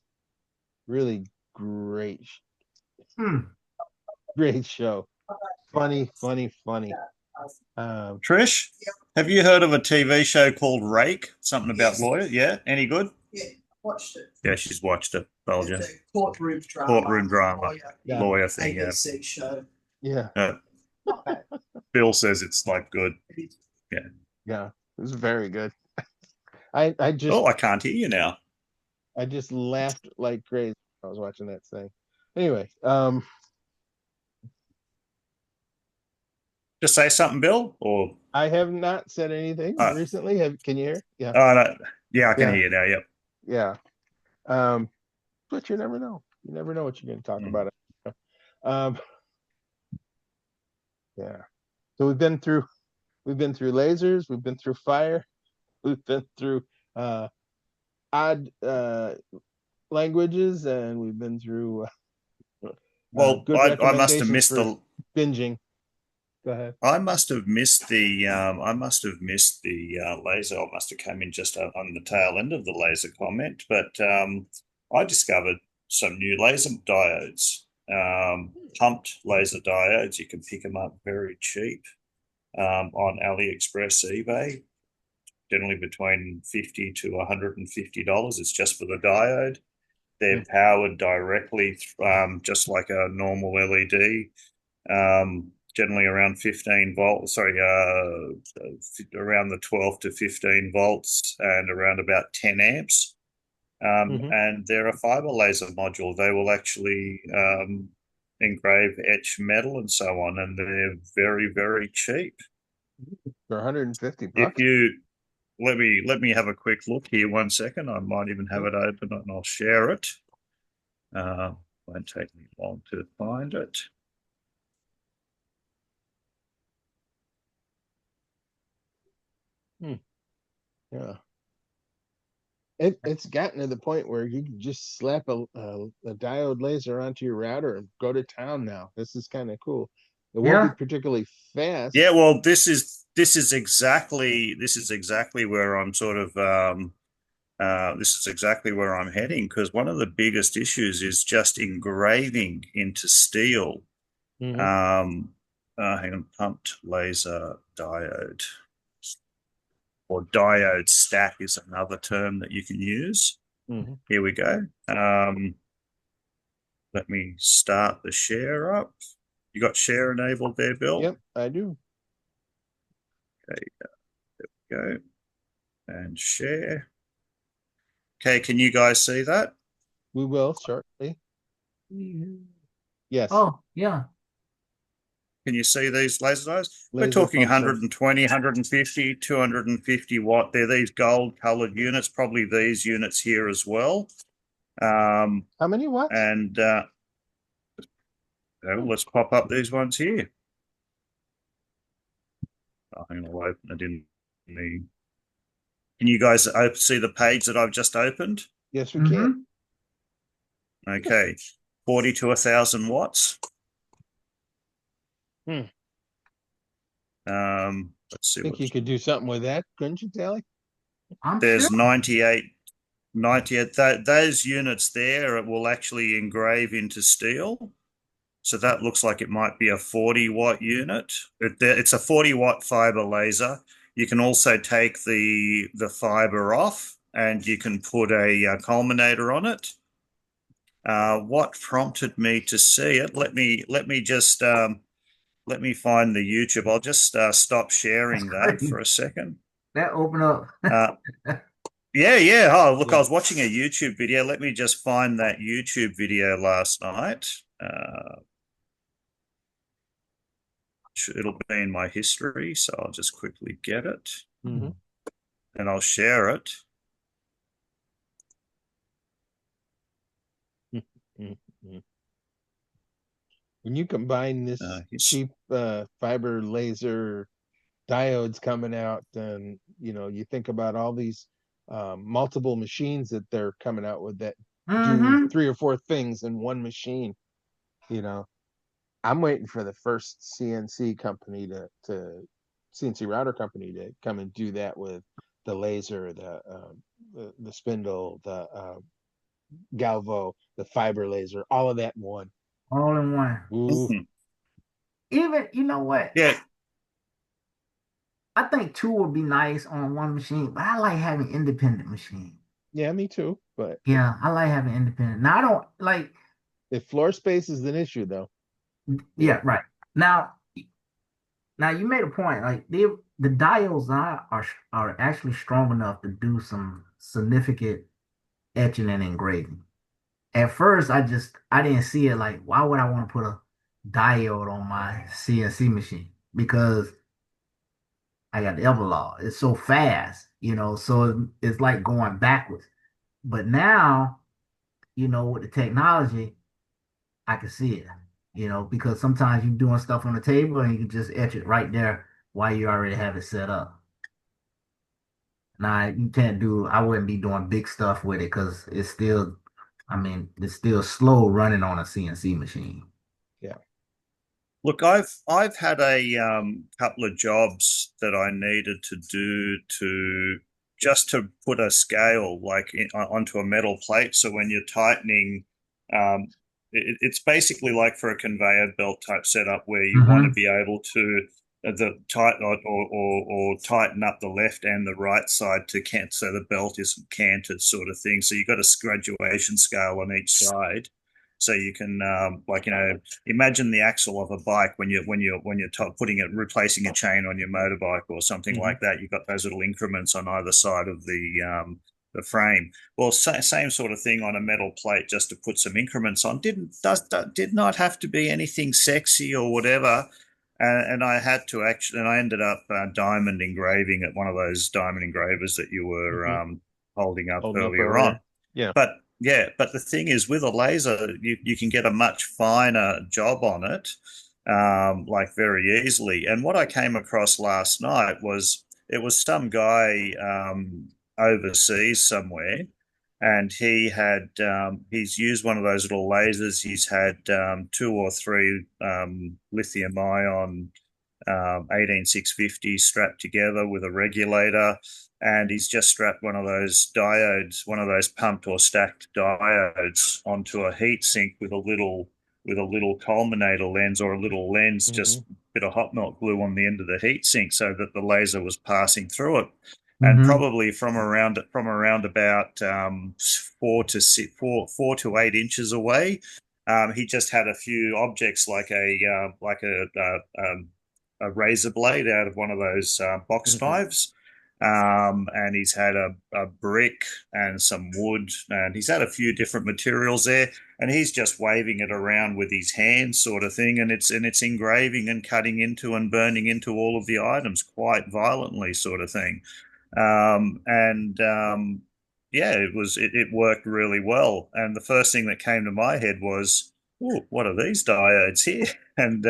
really great, great show. Funny. Trish, have you heard of a TV show called Rake? Something about lawyer? Yeah, any good? Yeah, watched it. Yeah, she's watched it. Told you. Courtroom drama. Lawyer thing. ABC show. Yeah. Bill says it's like good. Yeah, it was very good. I just. Oh, I can't hear you now. I just laughed like crazy when I was watching that thing. Anyway, Just say something, Bill, or I have not said anything recently. Can you hear? Yeah. Oh no. Yeah, I can hear you now. Yep. Yeah. But you never know. You never know what you're going to talk about. Yeah. So we've been through we've been through lasers, we've been through fire, we've been through odd languages, and we've been through Well, good I must have recommendations missed for the binging. Go ahead. I must have missed the laser. I must have come in just on the tail end of the laser comment, but I discovered some new laser diodes, pumped laser diodes. You can pick them up very cheap on AliExpress, eBay, generally between $50 to $150. It's just for the diode. They're powered directly, just like a normal LED. Generally around 15 volts, around the 12 to 15 volts and around about 10 amps. And they're a fiber laser module. They will actually engrave, etch metal and so on, and they're very, very cheap. For 150 If bucks. you let me have a quick look here 1 second. I might even have it open and I'll share it. Won't take me long to find it. Yeah. It's gotten to the point where you can just slap a diode laser onto your router and go to town now. This is kind of cool. It won't be Yeah. particularly fast. Yeah, well, this is exactly where I'm sort of this is exactly where I'm heading, because one of the biggest issues is just engraving into steel. Hang on, pumped laser diode, or diode stack is another term that you can use. Here we go. Let me start the share up. You got share enabled there, Bill? Yep, I do. Okay, there we go. And share. Okay, can you guys see that? We will shortly. Yes. Oh, yeah. Can you see these laser diodes? We're Laser talking pulsar. 120, 150, 250 watt. They're these gold colored units, probably these units here as well. How many watts? And let's pop up these ones here. I think I'll open it in the. Can you guys see the page that I've just opened? Yes, we can. Okay, 40 to 1,000 watts. Let's see. I think you could do something with that, couldn't you, Tally? There's sure. 98. Those units there, it will actually engrave into steel. So that looks like it might be a 40 watt unit. It's a 40 watt fiber laser. You can also take the fiber off and you can put a culminator on it. What prompted me to see it? Let me just let me find the YouTube. I'll just stop sharing that for a second. That open up. Yeah. Oh, look, I was watching a YouTube video. Let me just find that YouTube video last night. It'll be in my history, so I'll just quickly get it. And I'll share it. When you combine this cheap fiber laser diodes coming out, and you think about all these multiple machines that they're coming out with that do 3 or 4 things in one machine. I'm waiting for the first CNC company to CNC router company to come and do that with the laser, the spindle, the galvo, the fiber laser, all of that in one. All in one. Ooh. Even, you know what? Yeah. I think 2 would be nice on one machine, but I like having independent machines. Yeah, me too. But yeah, I like having independent. Now I don't like. If floor space is an issue, though. Yeah, right. Now you made a point. Like the diodes are actually strong enough to do some significant etching and engraving. At first, I didn't see it. Like, why would I want to put a diode on my CNC machine? Because I got the Everlaw. It's so fast, so it's like going backwards. But now, with the technology, I can see it, because sometimes you're doing stuff on the table and you can just etch it right there while you already have it set up. Now you can't do. I wouldn't be doing big stuff with it because it's still. I mean, it's still slow running on a CNC machine. Yeah. Look, I've had a couple of jobs that I needed to do to just to put a scale onto a metal plate. So when you're tightening, it's basically like for a conveyor belt type setup where you want to be able to the tight or tighten up the left and the right side to cant so the belt isn't canted, sort of thing. So you've got a graduation scale on each side. So you can, imagine the axle of a bike when you're replacing a chain on your motorbike or something like that. You've got those little increments on either side of the frame. Well, same sort of thing on a metal plate, just to put some increments on. Did not have to be anything sexy or whatever. And I had to actually, and I ended up diamond engraving at one of those diamond engravers that you were holding up earlier on. Yeah. But the thing is, with a laser, you can get a much finer job on it, like very easily. And what I came across last night was it was some guy overseas somewhere, and he's used one of those little lasers. He's had 2 or 3 lithium ion 18650 strapped together with a regulator, and he's just strapped one of those diodes, one of those pumped or stacked diodes, onto a heat sink with a little culminator lens, or a little lens, just a bit of hot melt glue on the end of the heat sink so that the laser was passing through it. And probably from around about 4 to 8 inches away, he just had a few objects like a razor blade out of one of those box knives. And he's had a brick and some wood, and he's had a few different materials there, and he's just waving it around with his hands, sort of thing, and it's engraving and cutting into and burning into all of the items quite violently, sort of thing. It worked really well. And the first thing that came to my head was, "Oh, what are these diodes here?" And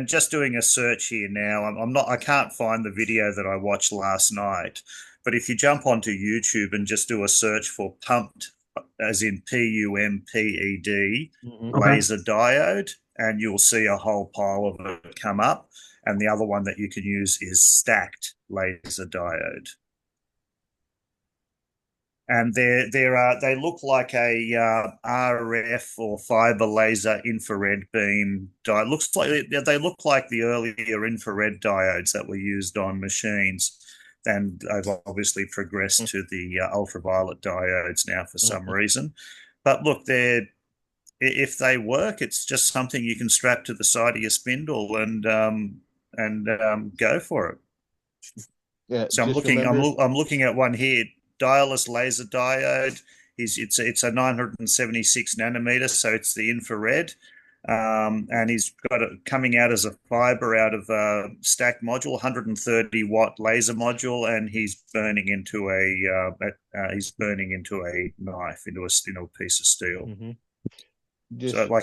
just doing a search here now, I can't find the video that I watched last night, but if you jump onto YouTube and just do a search for pumped, as in PUMPED, laser diode, and you'll see a whole pile of it come up. And the other one that you can use is stacked laser diode. And they look like a RF or fiber laser infrared beam diode. They look like the earlier infrared diodes that were used on machines, and they've obviously progressed to the ultraviolet diodes now for some reason. But look, if they work, it's just something you can strap to the side of your spindle and go for it. Yeah. So I'm looking at one here. Dialless laser diode. It's a 976 nanometer, so it's the infrared, and he's got it coming out as a fiber out of a stacked module, 130 watt laser module, and he's burning into a knife, into a piece of steel. So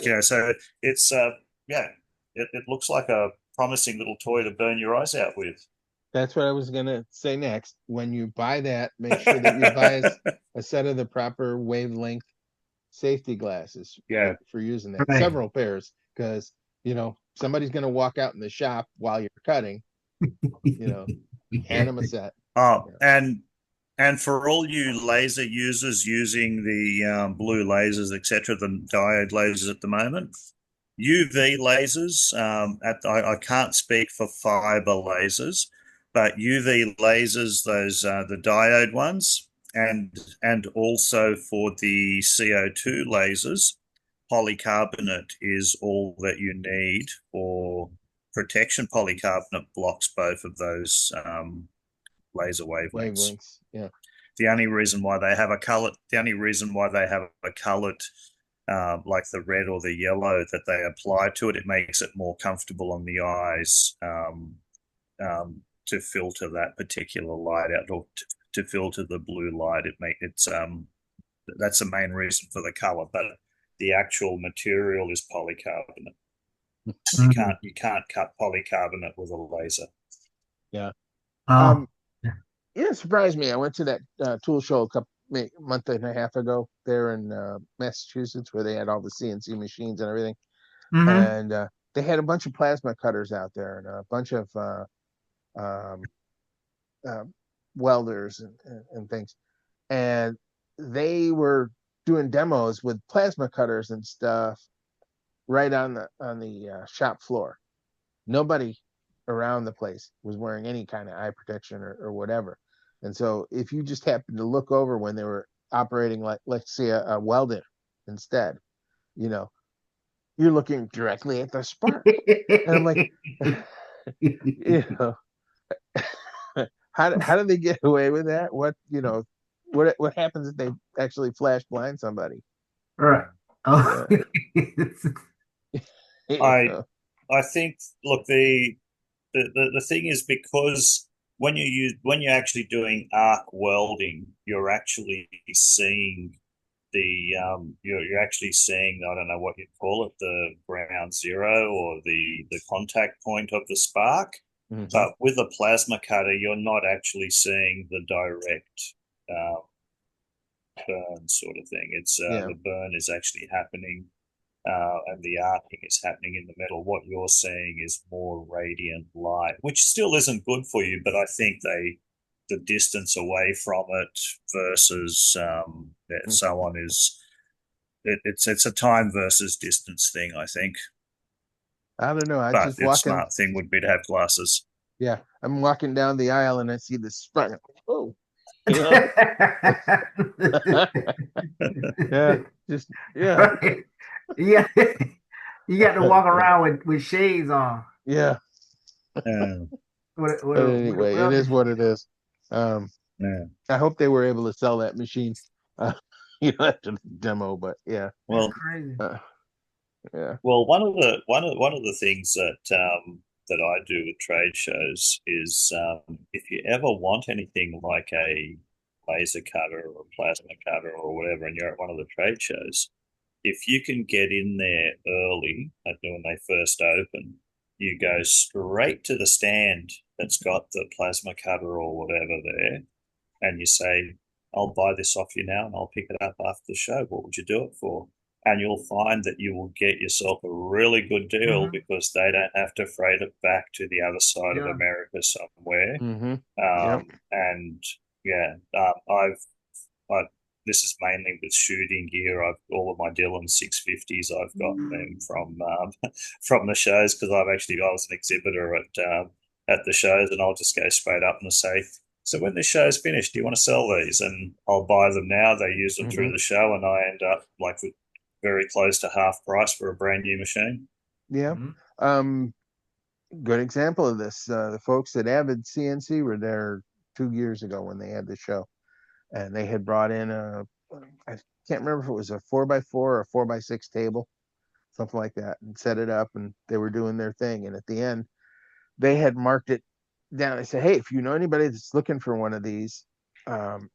it's it looks like a promising little toy to burn your eyes out with. That's what I was gonna say next. When you buy that, make sure that you buy a set of the proper wavelength safety glasses for using that. Right. Several pairs, because somebody's gonna walk out in the shop while you're cutting. Hand them a set. And for all you laser users using the blue lasers, etc., the diode lasers at the moment, UV lasers. I can't speak for fiber lasers, but UV lasers, those the diode ones, and also for the CO2 lasers, polycarbonate is all that you need for protection. Polycarbonate blocks both of those laser wavelengths. Yeah. The only reason why they have a colored, like the red or the yellow that they apply to it, it makes it more comfortable on the eyes to filter that particular light out, or to filter the blue light. That's the main reason for the color, but the actual material is polycarbonate. Mhm. You can't cut polycarbonate with a laser. Yeah. Oh, Yeah, it surprised me. I went to that tool show month and a half ago there in Massachusetts, where they had all the CNC machines and everything, mm-hmm. and they had a bunch of plasma cutters out there and a bunch of um, uh, welders and things, and they were doing demos with plasma cutters and stuff right on the shop floor. Nobody around the place was wearing any kind of eye protection or whatever. And so if you just happened to look over when they were operating, like, let's say a welder instead, you know, you're looking directly at the spark. And I'm like, you know, how do they get away with that? What happens if they actually flash blind somebody? Right. Oh. Yeah. You I know? I think, look, the thing is, because when you're actually doing arc welding, you're actually seeing you're actually seeing, I don't know what you'd call it, the ground zero or the contact point of the spark. Mhm. But with a plasma cutter, you're not actually seeing the direct uh, burn sort of thing. It's Yeah. the burn is actually happening, and the arcing is happening in the metal. What you're seeing is more radiant light, which still isn't good for you. But I think the distance away from it versus so on is it's a time versus distance thing, I think. I don't know. I But just the walking. smart thing would be to have glasses. Yeah, I'm walking down the aisle and I see this spark. Oh, you know. Yeah, just yeah, Right. Yeah. You got to walk around with shades on. yeah. Yeah, But With a anyway, it is welding. what it is. Um, yeah. I hope they were able to sell that machine, uh, after the demo. But yeah, That's Well, crazy. uh, yeah. Well, one of the things that I do with trade shows is if you ever want anything like a laser cutter or a plasma cutter or whatever, and you're at one of the trade shows, if you can get in there early when they first open, you go straight to the stand that's got the plasma cutter or whatever there, and you say, I'll buy this off you now and I'll pick it up after the show. What would you do it for? And you'll find that you will get yourself a really good deal Mhm. because they don't have to freight it back to the other side of Yeah. America somewhere. Mm-hmm. Yep. And yeah, I, this is mainly with shooting gear. I've all of my Dillon 650s. I've gotten them from the shows because I was an exhibitor at the shows, and I'll just go straight up and say, so when this show's finished, do you want to sell these? And I'll buy them now. They use them Mm-hmm. through the show, and I end up like with very close to half price for a brand new machine. Yeah. Mhm. Good example of this. The folks at Avid CNC were there 2 years ago when they had the show, and they had brought in I can't remember if it was a 4x4 or a 4x6 table, something like that, and set it up, and they were doing their thing. And at the end, they had marked it down. I said, hey, if you know anybody that's looking for one of these,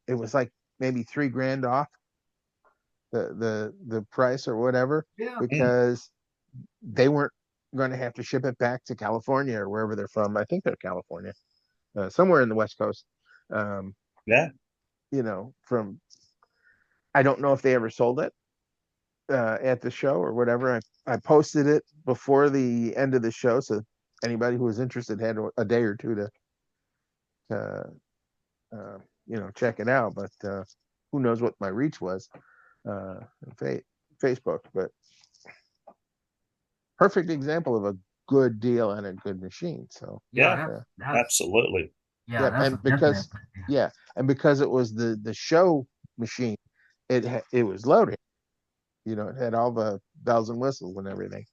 it was like maybe $3,000 off the price or whatever, Yeah. because they weren't going to have to ship it back to California or wherever they're from. I think they're California, somewhere in the West Coast. Um, Yeah, from I don't know if they ever sold it at the show or whatever. I posted it before the end of the show, so anybody who was interested had a day or two to check it out. But who knows what my reach was, uh, Facebook. But perfect example of a good deal and a good machine. So Yeah. yeah, That's absolutely. yeah. yeah, That's and definitely. because it was the show machine, it was loaded. It had all the bells and whistles and everything.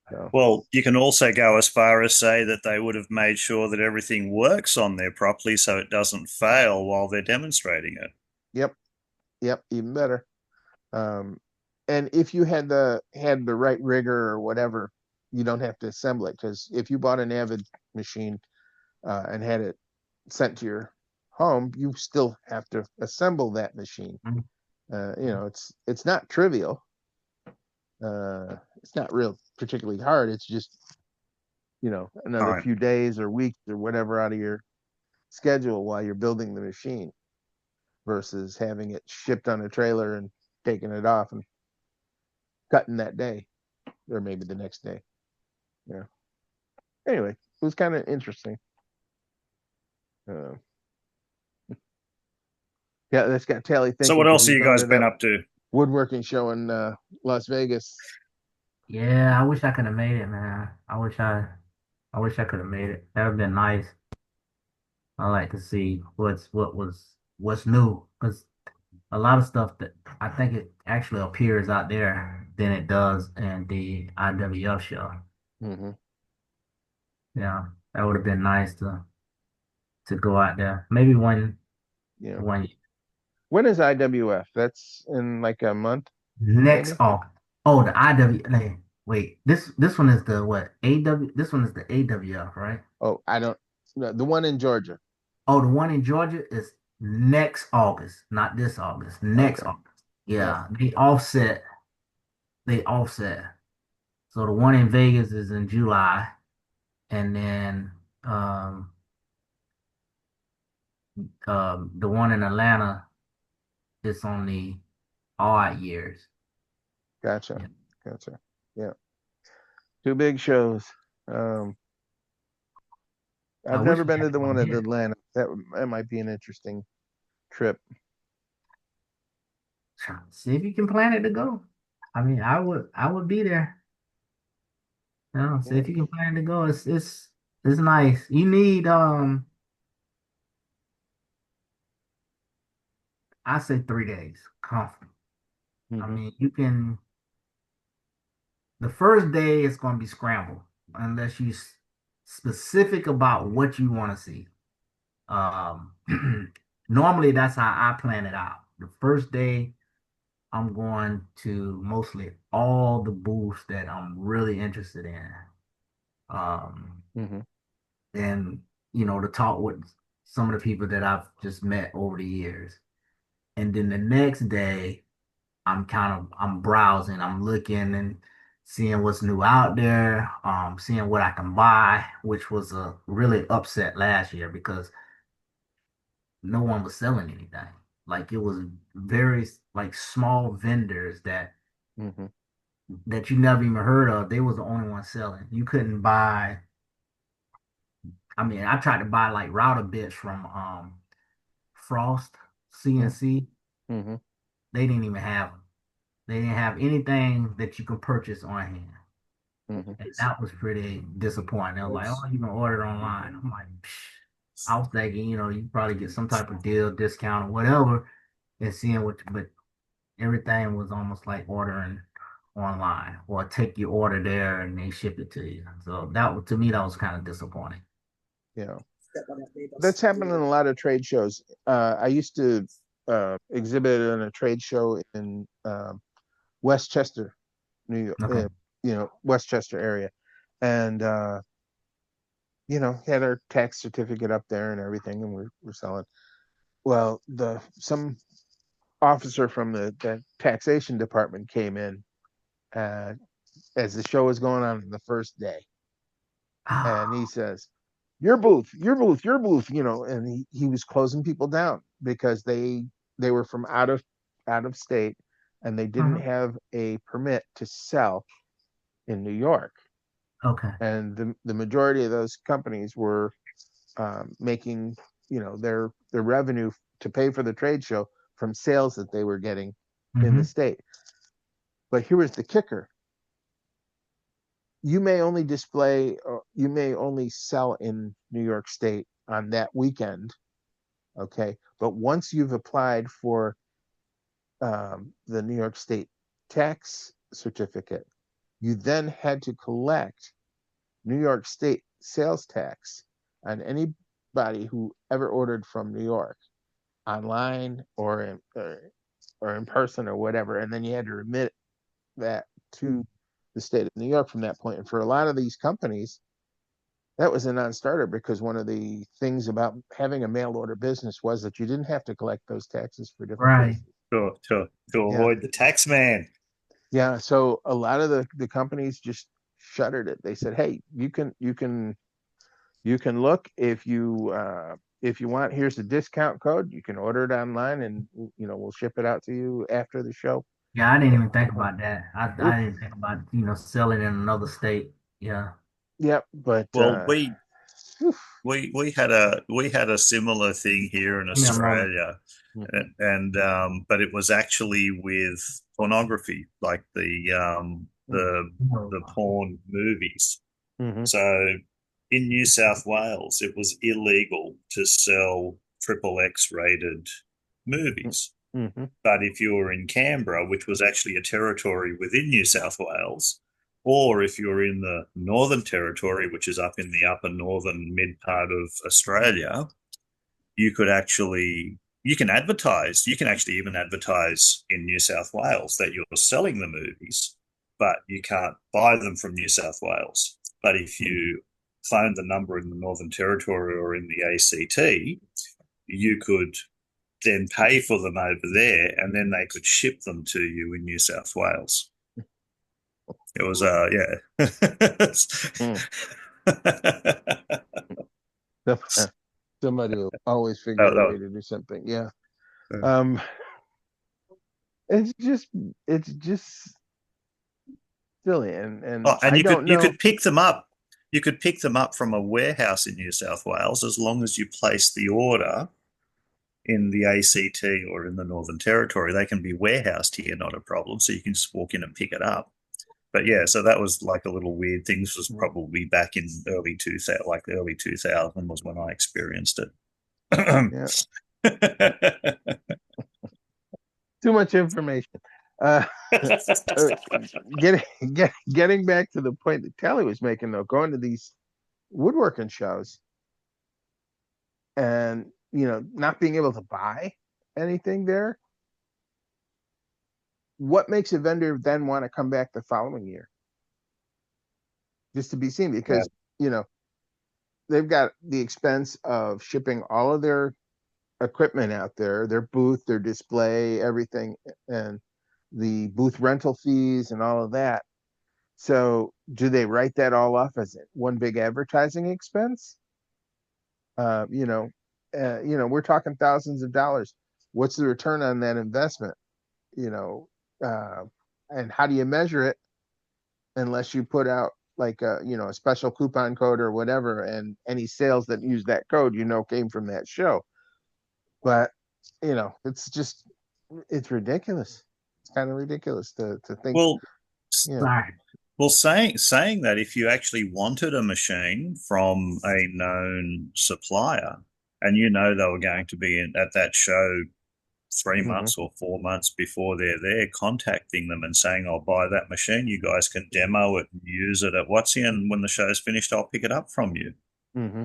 So Well, you can also go as far as say that they would have made sure that everything works on there properly so it doesn't fail while they're demonstrating it. yep, even better. Um, and if you had the right rigger or whatever, you don't have to assemble it, because if you bought an Avid machine and had it sent to your home, you still have to assemble that machine. Mhm. It's not trivial. it's not real particularly hard. It's just, another Right. few days or weeks or whatever out of your schedule while you're building the machine versus having it shipped on a trailer and taking it off and cutting that day or maybe the next day. Yeah. Anyway, it was kind of interesting. Uh, yeah, that's got Tally thinking. So what 'cause else have he's you going guys to been that up to? woodworking show in Las Vegas. Yeah, I wish I could have made it, man. I wish I could have made it. That would have been nice. I like to see what's new because a lot of stuff that I think it actually appears out there than it does in the IWF show. Mm-hmm. Yeah, that would have been nice to go out there. Maybe Yeah. one When is IWF? That's in like a month, next. maybe? Oh, the IW. Wait, this one is the what? AW. This one is the AWF, right? Oh, I don't. No, the one in Georgia. Oh, the one in Georgia is next August, not this August. Next Okay. August. Yeah, they offset. They offset. So the one in Vegas is in July, and then the one in Atlanta is on the odd years. Gotcha. Yeah. Gotcha. Yeah. Two big shows. I I've wish never I been to had the one one in here. Atlanta. That might be an interesting trip. See if you can plan it to go. I mean, I would be there. You know, see Yeah. if you can plan to go. It's nice. You need I say 3 days. Comfortable. I Mm-hmm. mean, you can the first day is gonna be scrambled unless you specific about what you want to see. Um normally that's how I plan it out. The first day I'm going to mostly all the booths that I'm really interested in. Um, Mm-hmm. and to talk with some of the people that I've just met over the years. And then the next day, I'm browsing, I'm looking and seeing what's new out there, seeing what I can buy, which was a really upset last year because no one was selling anything. Like it was very like small vendors Mm-hmm. that you never even heard of. They was the only one selling. You couldn't buy. I mean, I tried to buy like router bits from Frost CNC. Mm-hmm. They didn't even have them. They didn't have anything that you can purchase on hand. Mm-hmm. And that was pretty disappointing. They were like, "Oh, you can order it online." I'm like, psh. I was thinking, you probably get some type of deal, discount, or whatever, and seeing but everything was almost like ordering online or take your order there and they ship it to you. So to me, that was kind of disappointing. Yeah. That's happened in a lot of trade shows. I used to exhibit in a trade show in Westchester, New York, Okay. Westchester area. And, had our tax certificate up there and everything, and we're selling. Well, some officer from the taxation department came in uh, as the show was going on the first day. And he says, your booth, your booth, your booth, and he was closing people down because they were from out of state and they didn't Uh-huh. have a permit to sell in New York. Okay. And the majority of those companies were making their revenue to pay for the trade show from sales that they were getting in the Mm-hmm. state. But here was the kicker: you may only display, or you may only sell in New York State on that weekend, okay? But once you've applied for the New York State tax certificate, you then had to collect New York State sales tax on anybody who ever ordered from New York online or in person or whatever, and then you had to remit that to the state of New York from that point. And for a lot of these companies, that was a non-starter because one of the things about having a mail order business was that you didn't have to collect those taxes for different Right. places. To Yeah, avoid the tax man. Yeah, so a lot of the companies just shuttered it. They said, "Hey, you can look if you want. Here's the discount code. You can order it online, and we'll ship it out to you after the show." Yeah, I didn't even think about that. Oof. I didn't think about, selling in another state. Yeah. Yep, but Well, oof. we had a similar thing here in Give me a moment. Australia, Mhm, and but it was actually with pornography, like the porn movies. mhm, So in New South Wales, it was illegal to sell triple X rated movies. mhm, But if you were in Canberra, which was actually a territory within New South Wales, or if you're in the Northern Territory, which is up in the upper northern mid part of Australia, you could actually you can advertise. You can actually even advertise in New South Wales that you're selling the movies, but you can't buy them from New South Wales. But if you phoned the number in the Northern Territory or in the ACT, you could then pay for them over there, and then they could ship them to you in New South Wales. It was yeah. mm. Somebody will always figure a way that, to do something. Yeah. that, Um, it's just silly, and oh, and I don't you know. could pick them up. You could pick them up from a warehouse in New South Wales as long as you place the order in the ACT or in the Northern Territory. They can be warehoused here, not a problem. So you can just walk in and pick it up. But yeah, so that was like a little weird thing. This was probably back in early 2000, like the early 2000 was when I experienced it. Yeah, too much information. Uh, uh, getting getting back to the point that Kelly was making, though, going to these woodworking shows and not being able to buy anything there. What makes a vendor then want to come back the following year just to be seen? Yeah. Because you know they've got the expense of shipping all of their equipment out there, their booth, their display, everything, and the booth rental fees and all of that. So do they write that all off as one big advertising expense? Uh, you know, we're talking thousands of dollars. What's the return on that investment? You know, uh, and how do you measure it unless you put out like a special coupon code or whatever, and any sales that use that code, came from that show. But it's ridiculous. It's kind of ridiculous to think. Well, Yeah. Sorry. well, saying that if you actually wanted a machine from a known supplier, and they were going to be at that show 3 months Hmm. or 4 months before they're there, contacting them and saying, "I'll buy that machine. You guys can demo it and use it at Watsy, and when the show's finished, I'll pick it up from you." Hmm.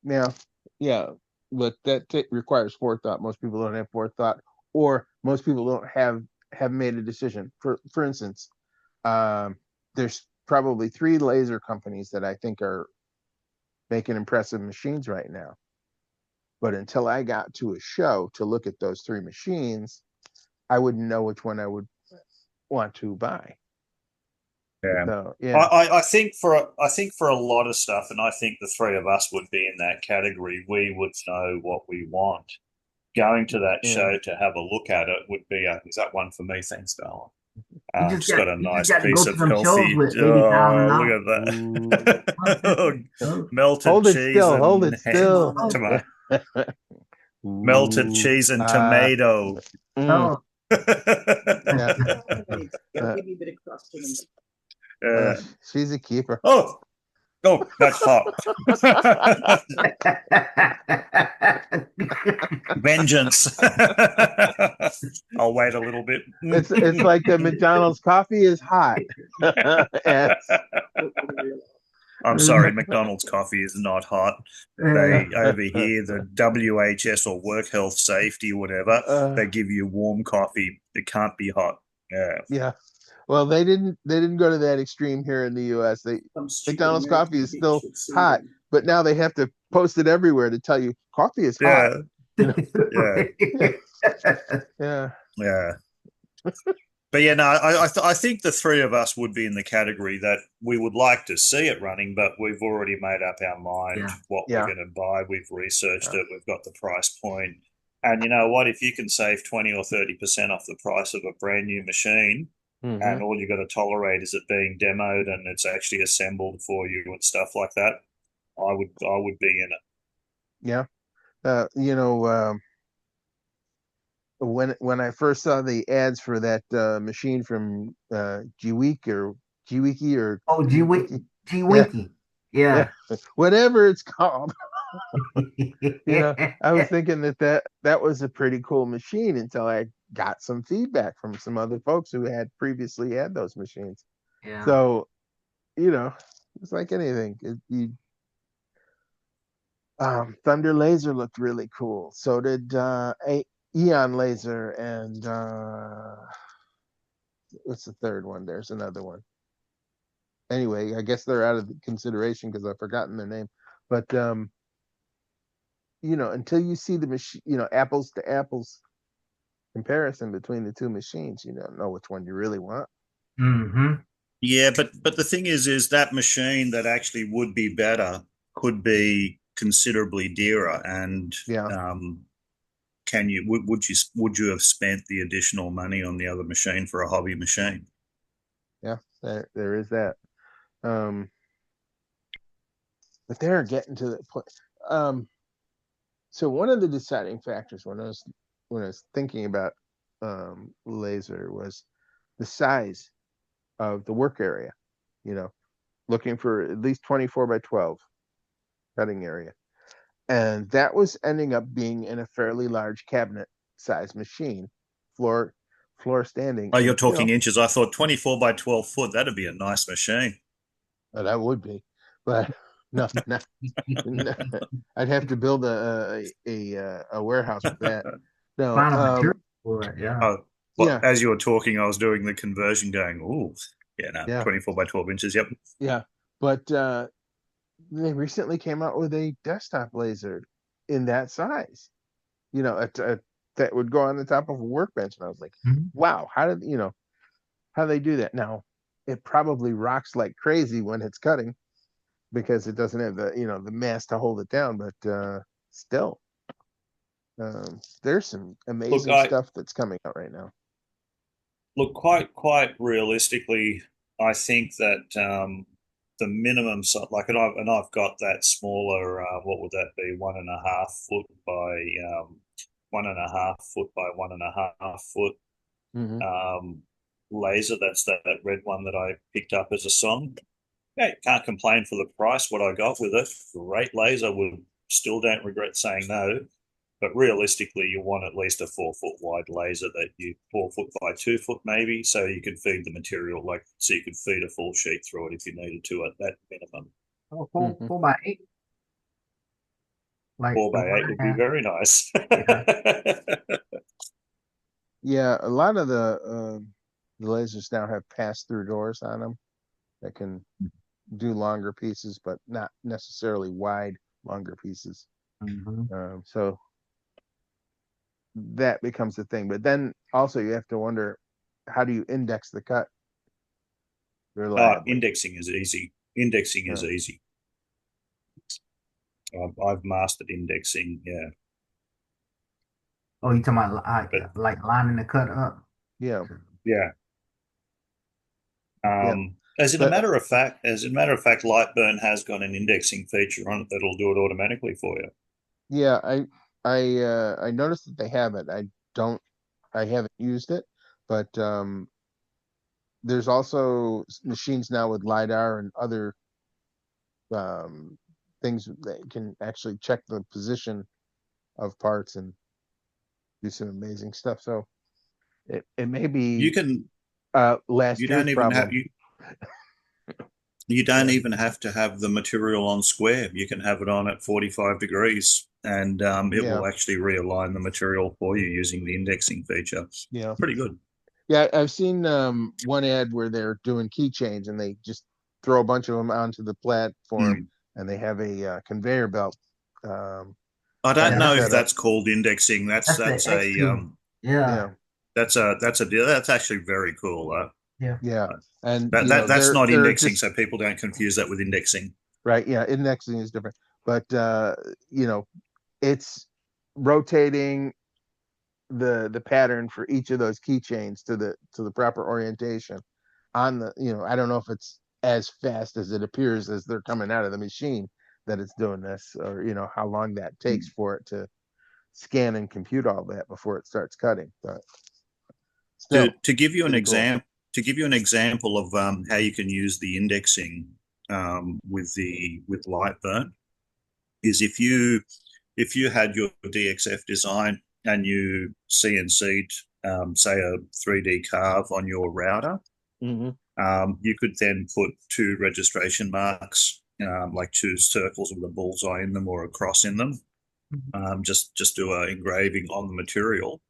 Yeah. Yeah. But that requires forethought. Most people don't have forethought, or most people don't have made a decision. For instance, um, there's probably three laser companies that I think are making impressive machines right now. But until I got to a show to look at those three machines, I wouldn't know which one I would want to buy. Yeah. So yeah. I think for a lot of stuff, and I think the three of us would be in that category, we would know what we want. Going to that Yeah. show to have a look at it would be is that one for me? Thanks, darling. Just got a You just nice got to go piece to of some shows healthy. with Oh, $80,000. look Ooh. at that. Oh, Melted Hold it cheese still. Hold and it still. oh, melted Ooh. cheese and tomato. Mm, oh. yeah. It'll Uh, give you a bit of crust in uh, she's a keeper. oh, that's hot. Vengeance. I'll wait a little bit. It's like the McDonald's coffee is hot. And, I'm sorry, McDonald's coffee is not hot. They over here, the WHS or Work Health Safety, whatever, they give you warm coffee. It can't be hot. Yeah. yeah. Well, they didn't go to that extreme here in the US. McDonald's coffee is still hot, but now they have to post it everywhere to tell you coffee is hot. Yeah. Yeah. Yeah. Yeah. But yeah, no, I think the three of us would be in the category that we would like to see it running, but we've already made up our mind Yeah. what we're Yeah. going to buy. We've researched Yeah. it. We've got the price point. And you know what? If you can save 20 or 30% off the price of a brand new machine, Mhm. and all you've got to tolerate is it being demoed and it's actually assembled for you and stuff like that, I would be in it. Yeah. You know, when I first saw the ads for that machine from Gwiki or Oh, G Gwiki, G yeah, Winky. yeah, Yeah. whatever it's called. I was thinking that was a pretty cool machine until I got some feedback from some other folks who had previously had those machines. Yeah. So, it's like anything. Thunder Laser looked really cool. So did Eon Laser and what's the third one? There's another one. Anyway, I guess they're out of consideration because I've forgotten their name. But until you see the machine, apples to apples comparison between the two machines, you don't know which one you really want. Mm-hmm. Yeah, but the thing is that machine that actually would be better could be considerably dearer. And Yeah, can you would you have spent the additional money on the other machine for a hobby machine? yeah, there is that. But they're getting to the point. So one of the deciding factors when I was thinking about laser was the size of the work area. You know, looking for at least 24 by 12 cutting area, and that was ending up being in a fairly large cabinet size machine, floor floor standing, Oh, you're and talking inches. I thought 24 by 12 foot. That'd be a nice machine. that would be, but no, no, no, I'd have to build a warehouse with that. No, Find a material for it. Yeah. Oh, well, yeah, as you were talking, I was doing the conversion going, ooh, yeah, no, yeah, 24 by 12 inches. Yep. yeah, but they recently came out with a desktop laser in that size. That would go on the top of a workbench, and I was like, Mhm. wow, how do they do that? Now, it probably rocks like crazy when it's cutting because it doesn't have the mass to hold it down, but still, there's some Look, amazing I stuff that's coming out right now. look quite realistically. I think that the minimum, and I've got that smaller. What would that be? 1.5 foot by 1.5 foot by 1.5 foot Hmm. um, laser. That's that red one that I picked up as a song. Yeah, can't complain for the price. What I got with it, great laser. Would still don't regret saying no. But realistically, you want at least a 4 foot wide laser that you 4 foot by 2 foot maybe, so you can feed the material so you could feed a full sheet through it if you needed to at that minimum. Oh, Hmm. 4 by 8, like Four the by one eight would I be have. very nice. Yeah. Yeah, a lot of the lasers now have pass-through doors on them that can do longer pieces, but not necessarily wide longer pieces. Mm-hmm. So that becomes the thing. But then also you have to wonder, how do you index the cut reliably? Indexing is easy. Indexing is Uh, easy. I've mastered indexing. Yeah, Oh, you talking about but like lining the cut up? yeah, yeah. yeah. But As a matter of fact, Lightburn has got an indexing feature on it that'll do it automatically for you. yeah, I noticed that they have it. Don't I haven't used it, but there's also machines now with LiDAR and other um things that can actually check the position of parts and do some amazing stuff. So it may You be can last you year's don't even have problem. you don't Yeah, even have to have the material on square. You can have it on at 45 degrees and it yeah, will actually realign the material for you using the indexing feature. yeah. Pretty good. Yeah, I've seen one ad where they're doing keychains and they just throw a bunch of them onto the platform Hmm. and they have a conveyor belt um, I kind don't of Yeah, know if set up. that's called indexing. That's that's the that's a X2. Yeah. Yeah, That's actually very cool. Yeah, and That's not they're indexing, just so people don't confuse that with indexing. right. Yeah, indexing is different, but it's rotating the pattern for each of those keychains to the proper orientation on the I don't know if it's as fast as it appears as they're coming out of the machine that it's doing this, or how long that takes for it to scan and compute all that before it starts cutting, but still To give you an pretty cool. example of how you can use the indexing with Lightburn is if you had your DXF design and you CNC'd say a 3D carve on your router, Hmm. you could then put two registration marks, like two circles with a bullseye in them or a cross in them. Just do an engraving on the material.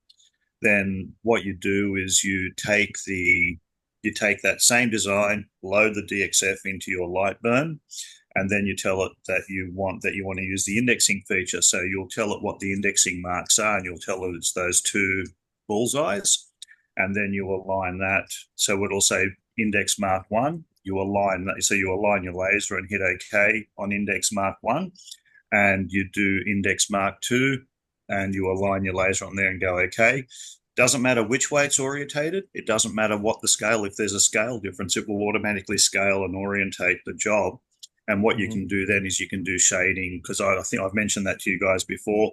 Then what you do is you take that same design, load the DXF into your Lightburn, and then you tell it that you want to use the indexing feature. So you'll tell it what the indexing marks are, and you'll tell it it's those two bullseyes, and then you align that. So it'll say index mark 1. You align that, so you align your laser and hit OK on index mark 1, and you do index mark 2, and you align your laser on there and go OK. Doesn't matter which way it's orientated. It doesn't matter what the scale. If there's a scale difference, it will automatically scale and orientate the job. And what you can do then is you can do shading, because I think I've mentioned that to you guys before,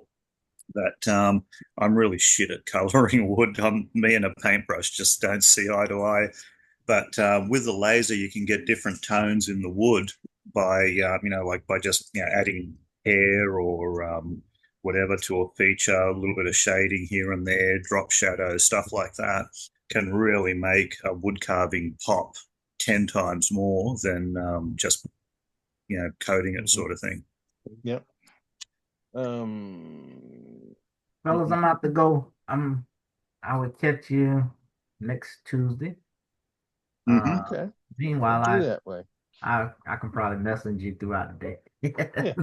that I'm really shit at coloring wood. Me and a paintbrush just don't see eye to eye. But with the laser, you can get different tones in the wood by, like by just adding hair or whatever to a feature, a little bit of shading here and there, drop shadows, stuff like that can really make a wood carving pop 10 times more than just coating it sort of thing. Yep. Fellas, I'm out to go. I will catch you next Tuesday. Mm-hmm. Okay. Meanwhile, Do that way. I can probably message you throughout the day. Yeah.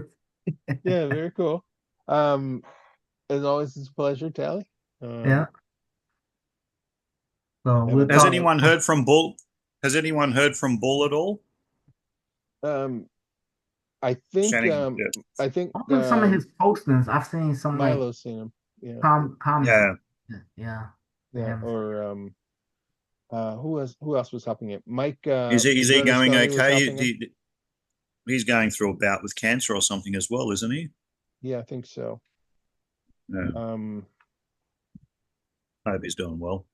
Yeah, very cool. As always, it's a pleasure, Tally. Yeah. So we'll Haven't Has talk. done it. anyone heard from Bull? Has anyone heard from Bull at all? I think Shannon, yeah. I think I've seen some of his postings. I've seen some like Milo's seen him. Yeah. comment. Yeah. Yeah. him. Or who else was helping him? Mike Is he going Bernasconi was okay? helping him. He's going through a bout with cancer or something as well, isn't he? Yeah, I think so. Yeah. I hope he's doing well.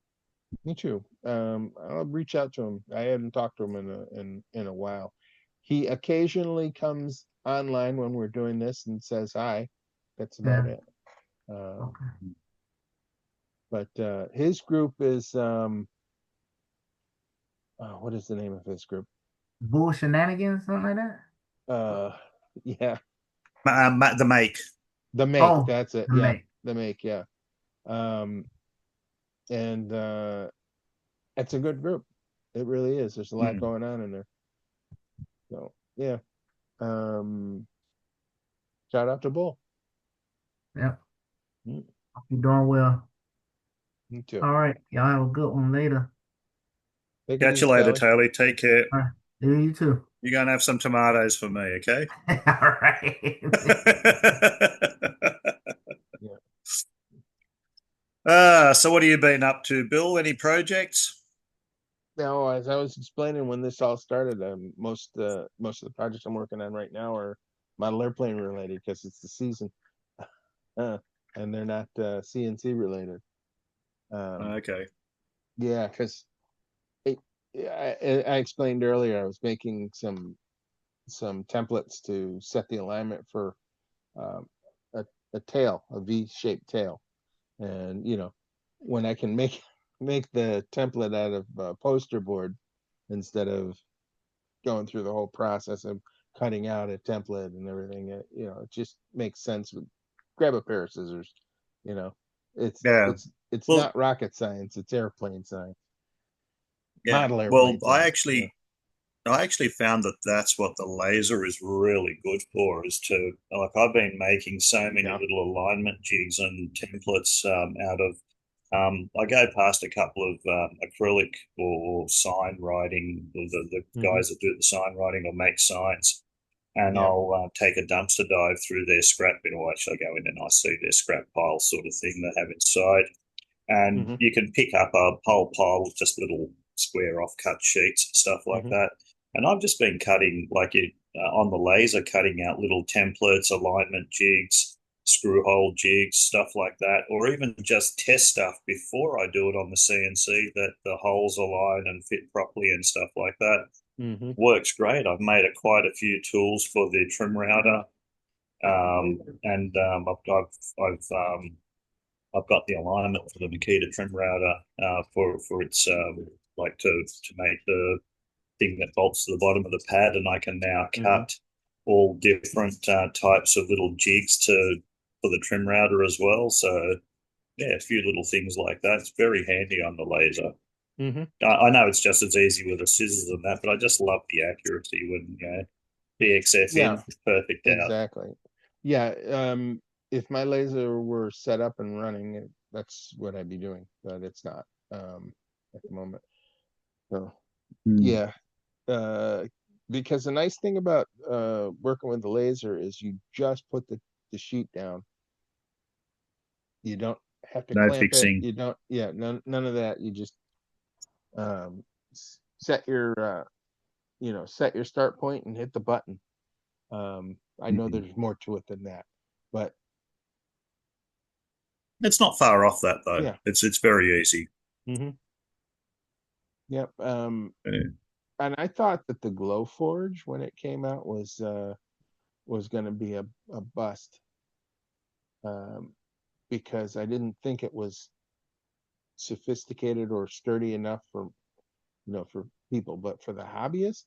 Me too. I'll reach out to him. I haven't talked to him in a while. He occasionally comes online when we're doing this and says hi. That's about Yeah. it. Okay. But his group is what is the name of his group? Bull shenanigans, something like that. Yeah, The make. the Make. Oh, That's it. the Yeah, Make. the Make. Yeah. And it's a good group. It really is. There's a lot going on in there. So yeah. Shout out to Bull. Yep. Mm. You're doing well. Me too. All right. Y'all have a good one later. Take it Catch easy, you later, Tally. Taylor. Take care. All right. Yeah, you too. You're going to have some tomatoes for me, okay? All right. Yeah. So what have you been up to, Bill? Any projects? Now, as I was explaining when this all started, most of the projects I'm working on right now are model airplane related because it's the season, and they're not CNC related. Okay. Yeah, because I explained earlier I was making some templates to set the alignment for a tail, a V-shaped tail, and when I can make the template out of poster board instead of going through the whole process of cutting out a template and everything, it just makes sense. Grab a pair of scissors, it's Yeah. it's Well, not rocket science, it's airplane science. yeah. Model Well, airplane I science. actually found that that's what the laser is really good for, is to, like, I've been making so many Yeah. little alignment jigs and templates out of I go past a couple of acrylic or sign writing, or the guys that do the sign writing or make signs, and Yeah. I'll take a dumpster dive through their scrap bin, or actually I go in and I see their scrap pile sort of thing they have inside. And Mm-hmm. you can pick up a whole pile of just little square off cut sheets and stuff like Mm-hmm. that. And I've just been cutting, like it on the laser, cutting out little templates, alignment jigs, screw hole jigs, stuff like that, or even just test stuff before I do it on the CNC that the holes align and fit properly and stuff like that. Mm-hmm. Works great. I've made quite a few tools for the trim router, and I've got the alignment for the Makita trim router for its like to make the thing that bolts to the bottom of the pad, and I can now Mm-hmm. cut all different types of little jigs to for the trim router as well. So yeah, a few little things like that. It's very handy on the laser. Mm-hmm. I know it's just as easy with the scissors and that, but I just love the accuracy when BXF Yeah, in, perfect out. exactly. Yeah. If my laser were set up and running, that's what I'd be doing, but it's not at the moment. So yeah. Uh, because the nice thing about working with the laser is you just put the sheet down. You don't have to No clamp it. fixing. You don't, yeah, none of that. You just um, set your, set your start point and hit the button. I know there's more to it than that, but It's not far off that though. yeah. It's very easy. Hmm. Yep. Yeah. And I thought that the Glow Forge when it came out was going to be a bust, um, because I didn't think it was sophisticated or sturdy enough for people, but for the hobbyist,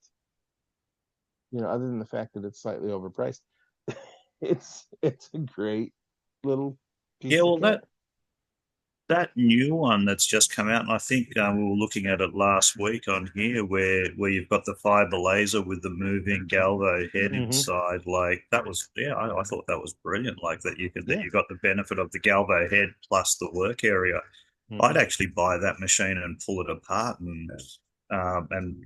other than the fact that it's slightly overpriced, it's a great little Yeah, piece of well, kit. that new one that's just come out, and I think we were looking at it last week on here, where you've got the fiber laser with the moving galvo head Hmm. inside. Like that was, yeah, I thought that was brilliant. Like that Yeah. you got the benefit of the galvo head plus the work area. Hmm. I'd actually buy that machine and pull it apart and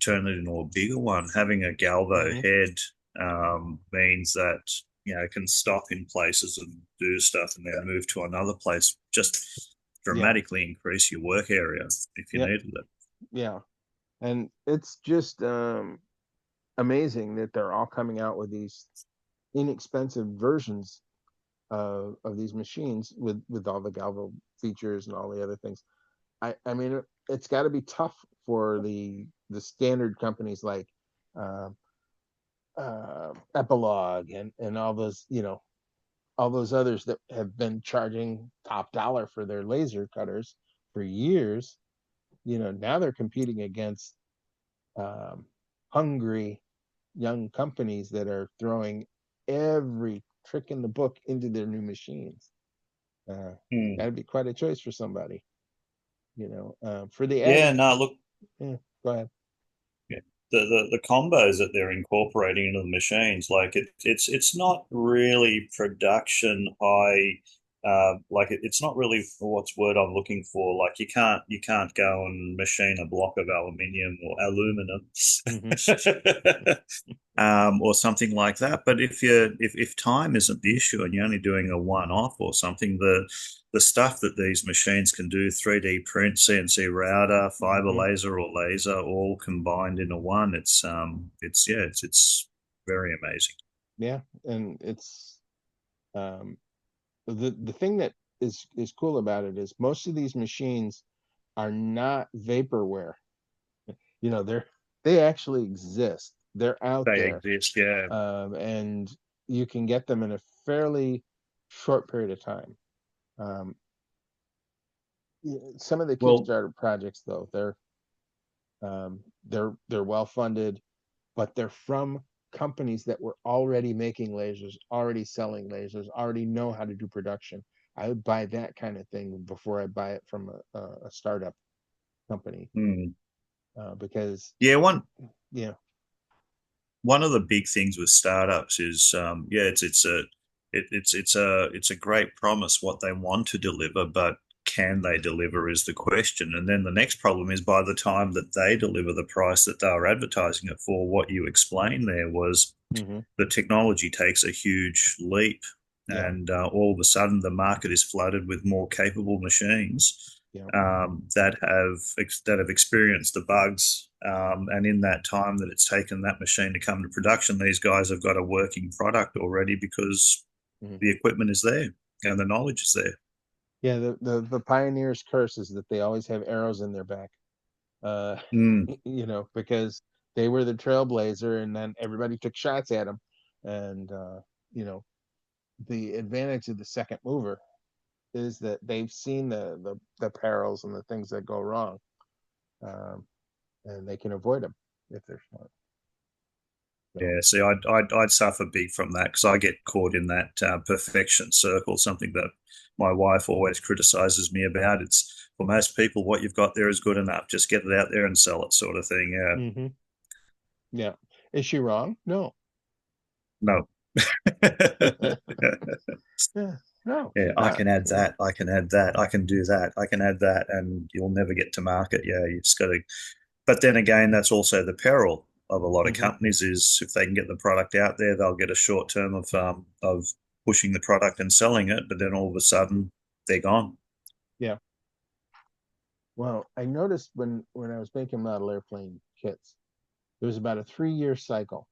turn it into a bigger one. Having a galvo Hmm. head means that it can stop in places and do stuff and then move to another place. Just Yeah. dramatically increase your work area if you Yep. needed it. Yeah. And it's just amazing that they're all coming out with these inexpensive versions of these machines with all the galvo features and all the other things. I mean, it's got to be tough for the standard companies like uh, Epilogue and all those others that have been charging top dollar for their laser cutters for years. Now they're competing against um, hungry young companies that are throwing every trick in the book into their new machines. That'd be quite a choice for somebody, for the Yeah, average. no, look, Yeah, go ahead. yeah. The combos that they're incorporating into the machines, like it's not really production high. It's not really what's word I'm looking for. Like you can't go and machine a block of aluminium or aluminum, Hmm. or something like that. But if time isn't the issue and you're only doing a one-off or something, the stuff that these machines can do, 3D print, CNC router, fiber Hmm. laser or laser, all combined into one, it's very amazing. Yeah, and it's um, the thing that is cool about it is most of these machines are not vaporware. They actually exist. They're out They there, exist, yeah. and you can get them in a fairly short period of time. Um, some of the Well, Kickstarter projects, though, they're well funded, but they're from companies that were already making lasers, already selling lasers, already know how to do production. I would buy that kind of thing before I buy it from a startup company, hmm. because Yeah, yeah. one of the big things with startups is it's a great promise what they want to deliver, but can they deliver is the question. And then the next problem is by the time that they deliver the price that they were advertising it for, what you explained there was the technology takes a huge leap, Yeah. and all of a sudden the market is flooded with more capable machines Yeah. that have experienced the bugs. And in that time that it's taken that machine to come to production, these guys have got a working product already because the equipment is there and the knowledge is there. Yeah, the pioneer's curse is that they always have arrows in their back. You know, because they were the trailblazer, and then everybody took shots at them. And you know, the advantage of the second mover is that they've seen the perils and the things that go wrong, and they can avoid them if they're smart. So, Yeah, see, I'd suffer big from that because I get caught in that perfection circle, something that my wife always criticizes me about. It's for most people, what you've got there is good enough. Just get it out there and sell it, sort of thing. Yeah. yeah. Is she wrong? No. No. Yeah. No, Yeah, she's I not. can add that. I can add that. I can do that. I can add that, and you'll never get to market. Yeah, you just got to. But then again, that's also the peril of a lot of companies is if they can get the product out there, they'll get a short term of pushing the product and selling it, but then all of a sudden they're gone. Yeah. Well, I noticed when I was making model airplane kits, there was about a 3-year cycle.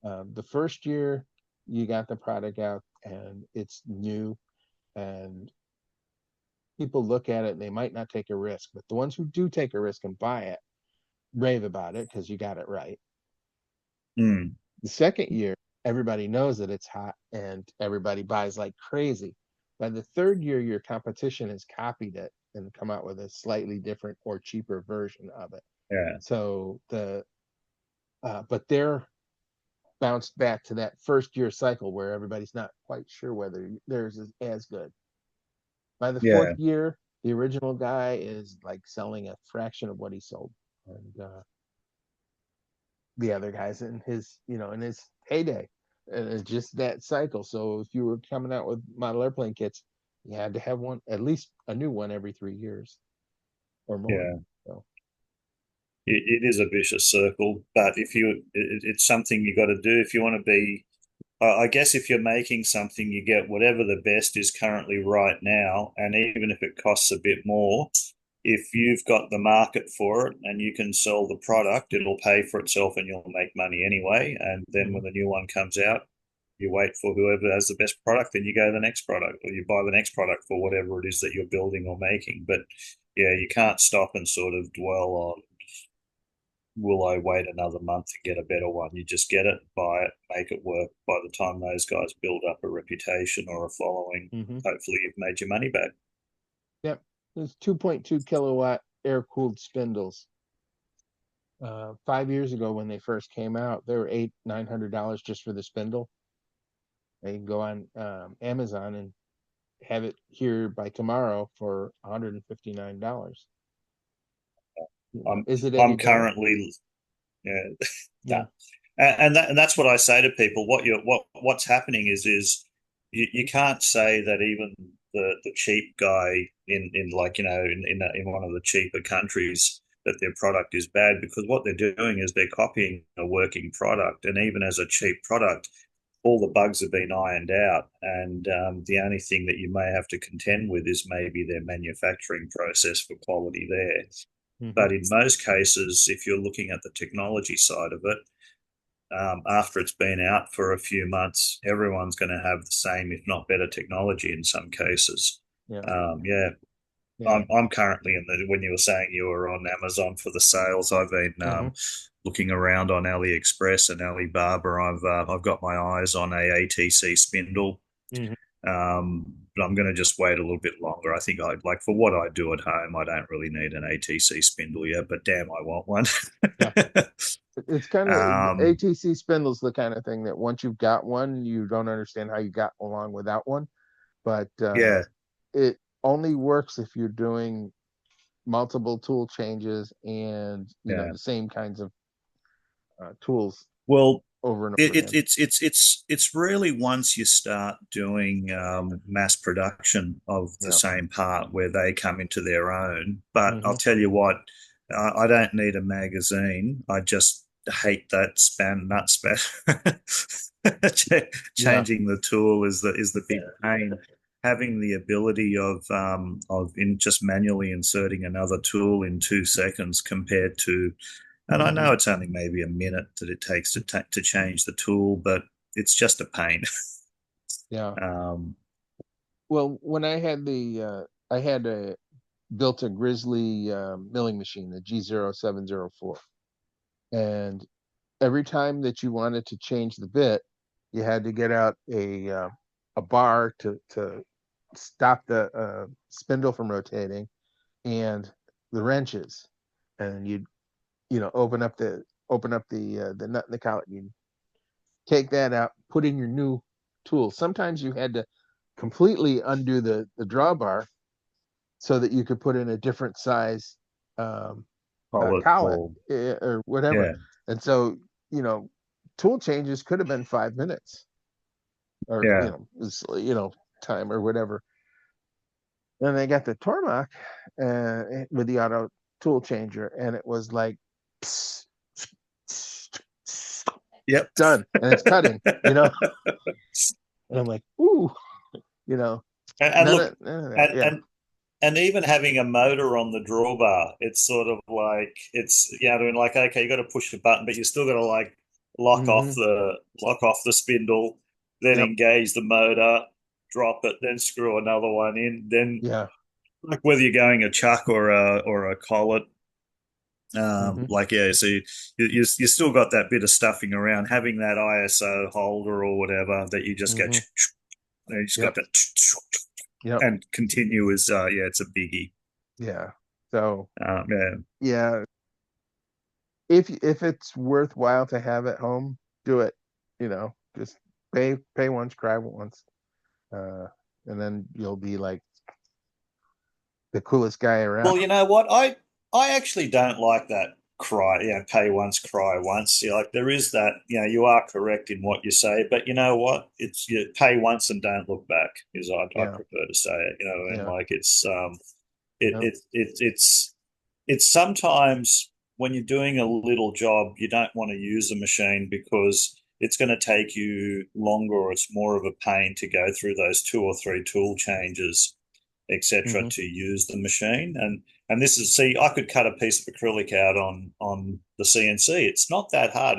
The first year you got the product out and it's new, and people look at it and they might not take a risk, but the ones who do take a risk and buy it rave about it because you got it right. Mm. The second year, everybody knows that it's hot and everybody buys like crazy. By the third year, your competition has copied it and come out with a slightly different or cheaper version of it. Yeah. So but they're bounced back to that first year cycle where everybody's not quite sure whether theirs is as good. By the fourth Yeah. year, the original guy is like selling a fraction of what he sold, and the other guys in his, in his heyday, and it's just that cycle. So if you were coming out with model airplane kits, you had to have one, at least a new one every 3 years or more. Yeah. So It is a vicious circle, but it's something you got to do if you want to be. I guess if you're making something, you get whatever the best is currently right now, and even if it costs a bit more, if you've got the market for it and you can sell the product, it'll pay for itself and you'll make money anyway. And then when the new one comes out, you wait for whoever has the best product, then you go to the next product, or you buy the next product for whatever it is that you're building or making. But yeah, you can't stop and sort of dwell on, will I wait another month to get a better one? You just get it, buy it, make it work. By the time those guys build up a reputation or a following, hopefully you've made your money back. Yep, there's 2.2 kilowatt air cooled spindles. 5 years ago when they first came out, they were $900 just for the spindle. You can go on Amazon and have it here by tomorrow for $159. Is it any I'm better? currently, yeah, no. And that's what I say to people. What's happening is you can't say that even the cheap guy in like in one of the cheaper countries that their product is bad, because what they're doing is they're copying a working product, and even as a cheap product, all the bugs have been ironed out, and the only thing that you may have to contend with is maybe their manufacturing process for quality there. But in most cases, if you're looking at the technology side of it, after it's been out for a few months, everyone's going to have the same, if not better, technology in some cases. Yeah. I'm currently when you were saying you were on Amazon for the sales, I've been looking around on AliExpress and Alibaba. I've got my eyes on a ATC spindle. But I'm going to just wait a little bit longer. I think I'd like, for what I do at home, I don't really need an ATC spindle yet, but damn, I want one. It's kind of ATC spindle's the kind of thing that once you've got one, you don't understand how you got along without one. But it only works if you're doing multiple tool changes and the same kinds of tools. Well, over and over again. It's really once you start doing mass production of the Yeah. same part where they come into their own. But I'll Mhm. tell you what, I don't need a magazine. I just hate that nut span. Changing the tool is the big pain. Having the ability of in just manually inserting another tool in 2 seconds compared to, and I know it's only maybe a minute that it takes to change the tool, but it's just a pain. Yeah. Um, Well, when I had I had built a Grizzly milling machine, the G0704, and every time that you wanted to change the bit, you had to get out a bar to stop the spindle from rotating, and the wrenches, and you'd open up the nut and the collet. You'd take that out, put in your new tool. Sometimes you had to completely undo the drawbar so that you could put in a different size collet collet or or whatever. yeah, And so, tool changes could have been 5 minutes or, yeah. time or whatever. And they got the Tormach with the auto tool changer, and it was like, Yep. done, and it's cutting, and I'm like, ooh, And look, none of that. and, Yeah. and and even having a motor on the drawbar, it's sort of like like okay, you got to push the button, but you still got to like Hmm. lock off the spindle, then Yep. engage the motor, drop it, then screw another one in, then Yeah. like whether you're going a chuck or a collet. Hmm. Like yeah, so you still got that bit of stuffing around, having that ISO holder or whatever that you just go, Hmm. you just got Yep. that, Yep. and continue is yeah, it's a biggie. Yeah. So Yeah, yeah, if it's worthwhile to have at home, do it. Just pay once, cry once, uh, and then you'll be like the coolest guy around. well, you know what? I actually don't like that cry, pay once, cry once. Like there is that, you are correct in what you say, but you know what? It's you pay once and don't look back, is I Yeah. prefer to say it. You know what I mean? Yeah. Like it's Yep. it's sometimes when you're doing a little job, you don't want to use a machine because it's going to take you longer or it's more of a pain to go through those two or three tool changes, etc., Hmm. to use the machine. And this is, see, I could cut a piece of acrylic out on the CNC. It's not that hard.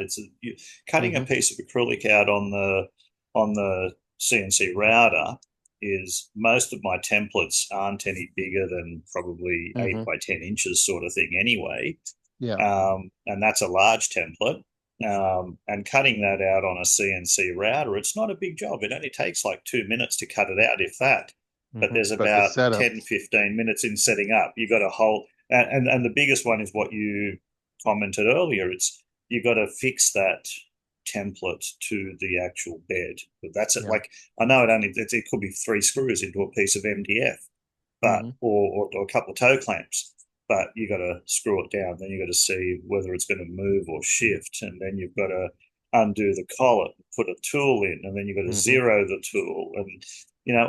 Cutting a Hmm. piece of acrylic out on the CNC router is, most of my templates aren't any bigger than probably Hmm. 8 by 10 inches sort of thing anyway. Yeah. And that's a large template. And cutting that out on a CNC router, it's not a big job. It only takes like 2 minutes to cut it out, if that. But Hmm. there's But the about setup. 10, 15 minutes in setting up. You got to hold, and the biggest one is what you commented earlier. It's you got to fix that template to the actual bed. But that's it. Yeah. Like I know it could be 3 screws into a piece of MDF, but Hmm. or a couple of toe clamps. But you got to screw it down. Then you got to see whether it's going to move or shift, and then you've got to undo the collet, put a tool in, and then you've got to Hmm. zero the tool. And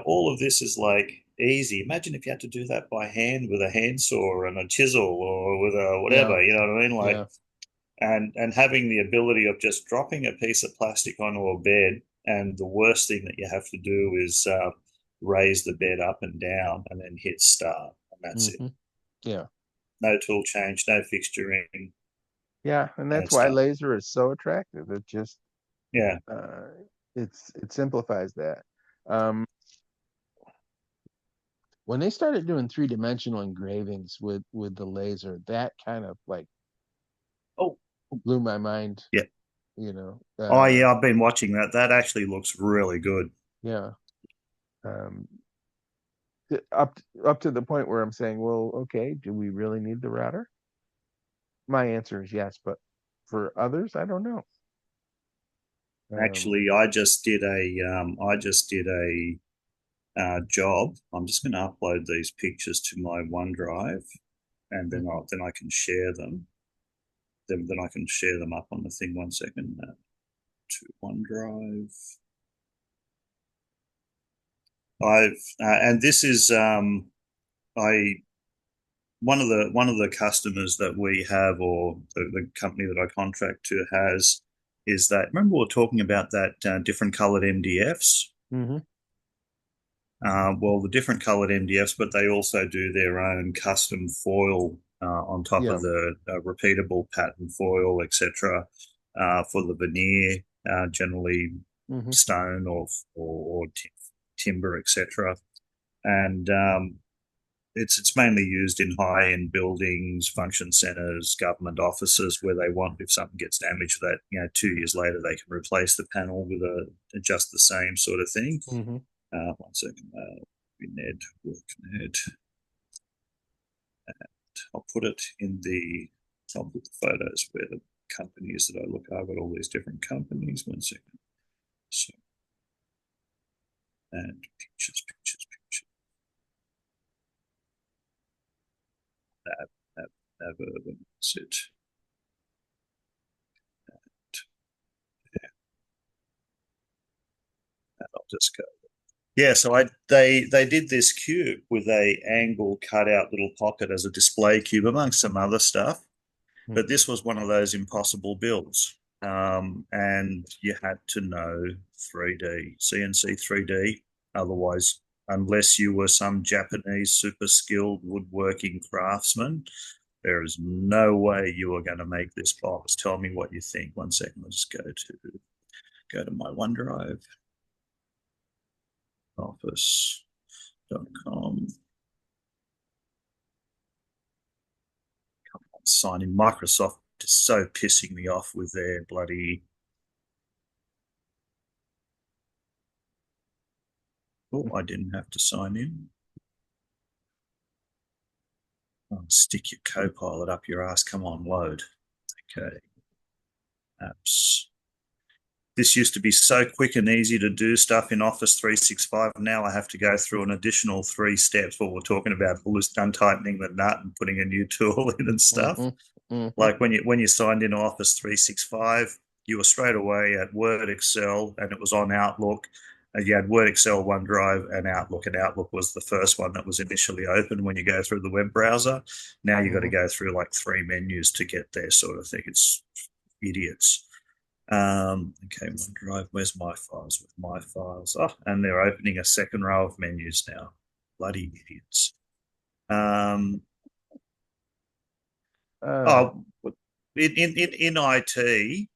all of this is like easy. Imagine if you had to do that by hand with a handsaw and a chisel or with a Yeah. whatever. You know what I mean? Like, Yeah. and having the ability of just dropping a piece of plastic onto a bed, and the worst thing that you have to do is raise the bed up and down and then hit start, and that's it. Hmm. Yeah. No tool change, no fixturing, Yeah. And and that's it's why done. laser is so attractive. It just Yeah, uh, it simplifies that. Um, when they started doing three-dimensional engravings with the laser, that kind of like oh blew my mind. yeah, You know, oh yeah, I've been watching that. That actually looks really good. yeah. Um, up to the point where I'm saying, well, okay, do we really need the router? My answer is yes, but for others, I don't know. Um, Actually, I just did a job. I'm just going to upload these pictures to my OneDrive, and then I can share them. Then I can share them up on the thing. 1 second. to OneDrive. And this is one of the customers that we have, or the company that I contract to has, is that, remember we were talking about that different colored MDFs? Mm-hmm. Well, the different colored MDFs, but they also do their own custom foil on top of the repeatable pattern foil, etc., for the veneer, generally stone or timber, etc. And it's mainly used in high-end buildings, function centers, government offices, where they want, if something gets damaged, that 2 years later they can replace the panel with just the same sort of thing. Mm-hmm. 1 second. Ned, work Ned. And I'll put it in I'll put the photos where the company is that I look at. I've got all these different companies. 1 second. So, and pictures. Urban, that's it. And I'll just go. Yeah, so they did this cube with a angle cut out little pocket as a display cube, amongst some other stuff. But this was one of those impossible builds. And you had to know 3D, CNC 3D. Otherwise, unless you were some Japanese super skilled woodworking craftsman, there is no way you are going to make this box. Tell me what you think. 1 second, let's go to my OneDrive. Office.com. Come on, sign in. Microsoft is so pissing me off with their bloody. Oh, I didn't have to sign in. Oh, stick your Copilot up your ass. Come on, load. Okay. Apps. This used to be so quick and easy to do stuff in Office 365. Now I have to go through an additional 3 steps. What we're talking about, untightening the nut and putting a new tool in and stuff. Like when you signed into Office 365, you were straight away at Word, Excel, and it was on Outlook. And you had Word, Excel, OneDrive, and Outlook. And Outlook was the first one that was initially open when you go through the web browser. Now you've got to go through like 3 menus to get there, sort of thing. It's idiots. Okay, OneDrive, where's my files? With my files. Oh, and they're opening a second row of menus now. Bloody idiots. In IT,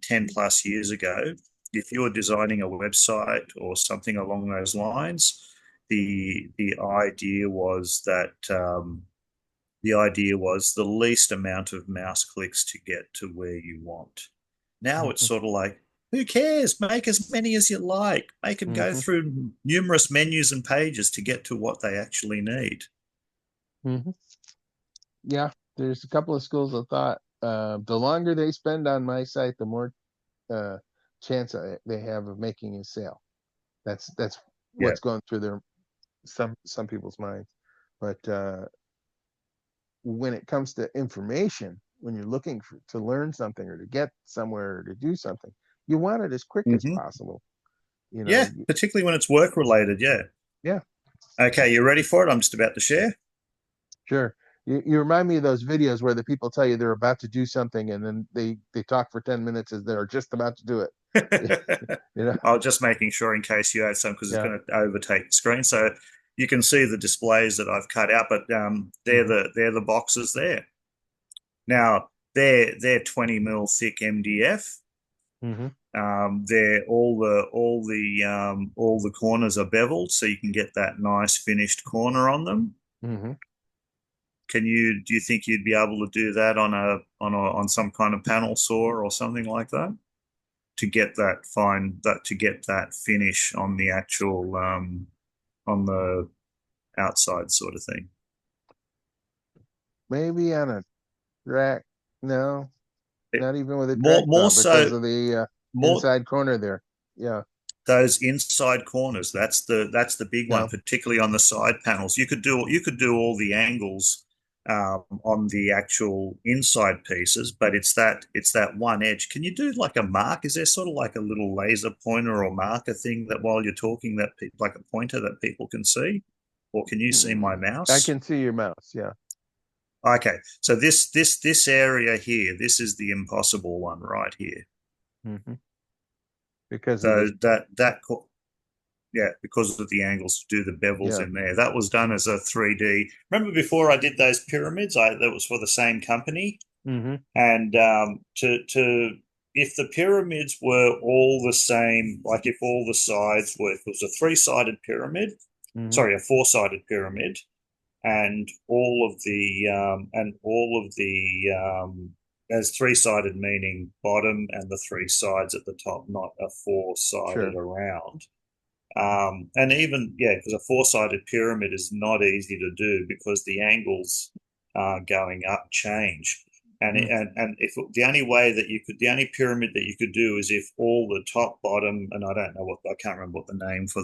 10 plus years ago, if you were designing a website or something along those lines, the idea was that the least amount of mouse clicks to get to where you want. Now it's sort of like, who cares? Make as many as you like. Make them go through numerous menus and pages to get to what they actually need. Yeah, there's a couple of schools of thought. The longer they spend on my site, the more chance they have of making a sale. That's what's going through some people's minds. But when it comes to information, when you're looking to learn something or to get somewhere or to do something, you want it as quick as possible. Particularly when it's work related. Yeah. Okay, you ready for it? I'm just about to share. Sure. You remind me of those videos where the people tell you they're about to do something and then they talk for 10 minutes as they're just about to do it. I was just making sure in case you had some, because it's going to overtake the screen. So you can see the displays that I've cut out, but they're the boxes there. Now they're 20 mil thick MDF. They're all the corners are beveled, so you can get that nice finished corner on them. Do you think you'd be able to do that on some kind of panel saw or something like that to get that finish on the actual on the outside sort of thing? Maybe on a rack. No, not even with a more because so of the inside corner there. Yeah. Those inside corners, that's the big one, particularly on the side panels. You could do all the angles on the actual inside pieces, but it's that one edge. Can you do like a mark? Is there sort of like a little laser pointer or marker thing that while you're talking that like a pointer that people can see? Or can you see my mouse? I can see your mouse. Yeah. Okay, so this area here, this is the impossible one right here. Mm-hmm. Because So of the, yeah, because of the angles to do the bevels Yeah. in there. That was done as a 3D. Remember before I did those pyramids, that was for the same company. Mm-hmm. And to if the pyramids were all the same, like if all the sides were, if it was a three-sided pyramid, Mm-hmm. sorry, a four-sided pyramid, and all of the as three-sided meaning bottom and the three sides at the top, not a four-sided Sure. around. And even, yeah, because a four-sided pyramid is not easy to do because the angles going up change. And if the only way that you could, the only pyramid that you could do is if all the top, bottom, and I can't remember what the name for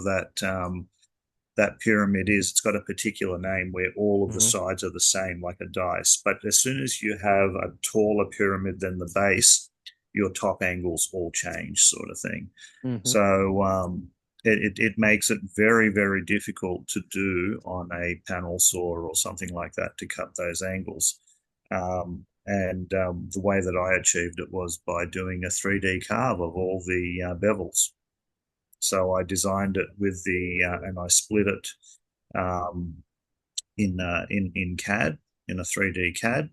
that pyramid is. It's got a particular name where all of the sides are the same, like a dice. But as soon as you have a taller pyramid than the base, your top angles all change, sort of thing. Mm-hmm. So it makes it very, very difficult to do on a panel saw or something like that to cut those angles. The way that I achieved it was by doing a 3D carve of all the bevels. So I designed it with and I split it in CAD, in a 3D CAD,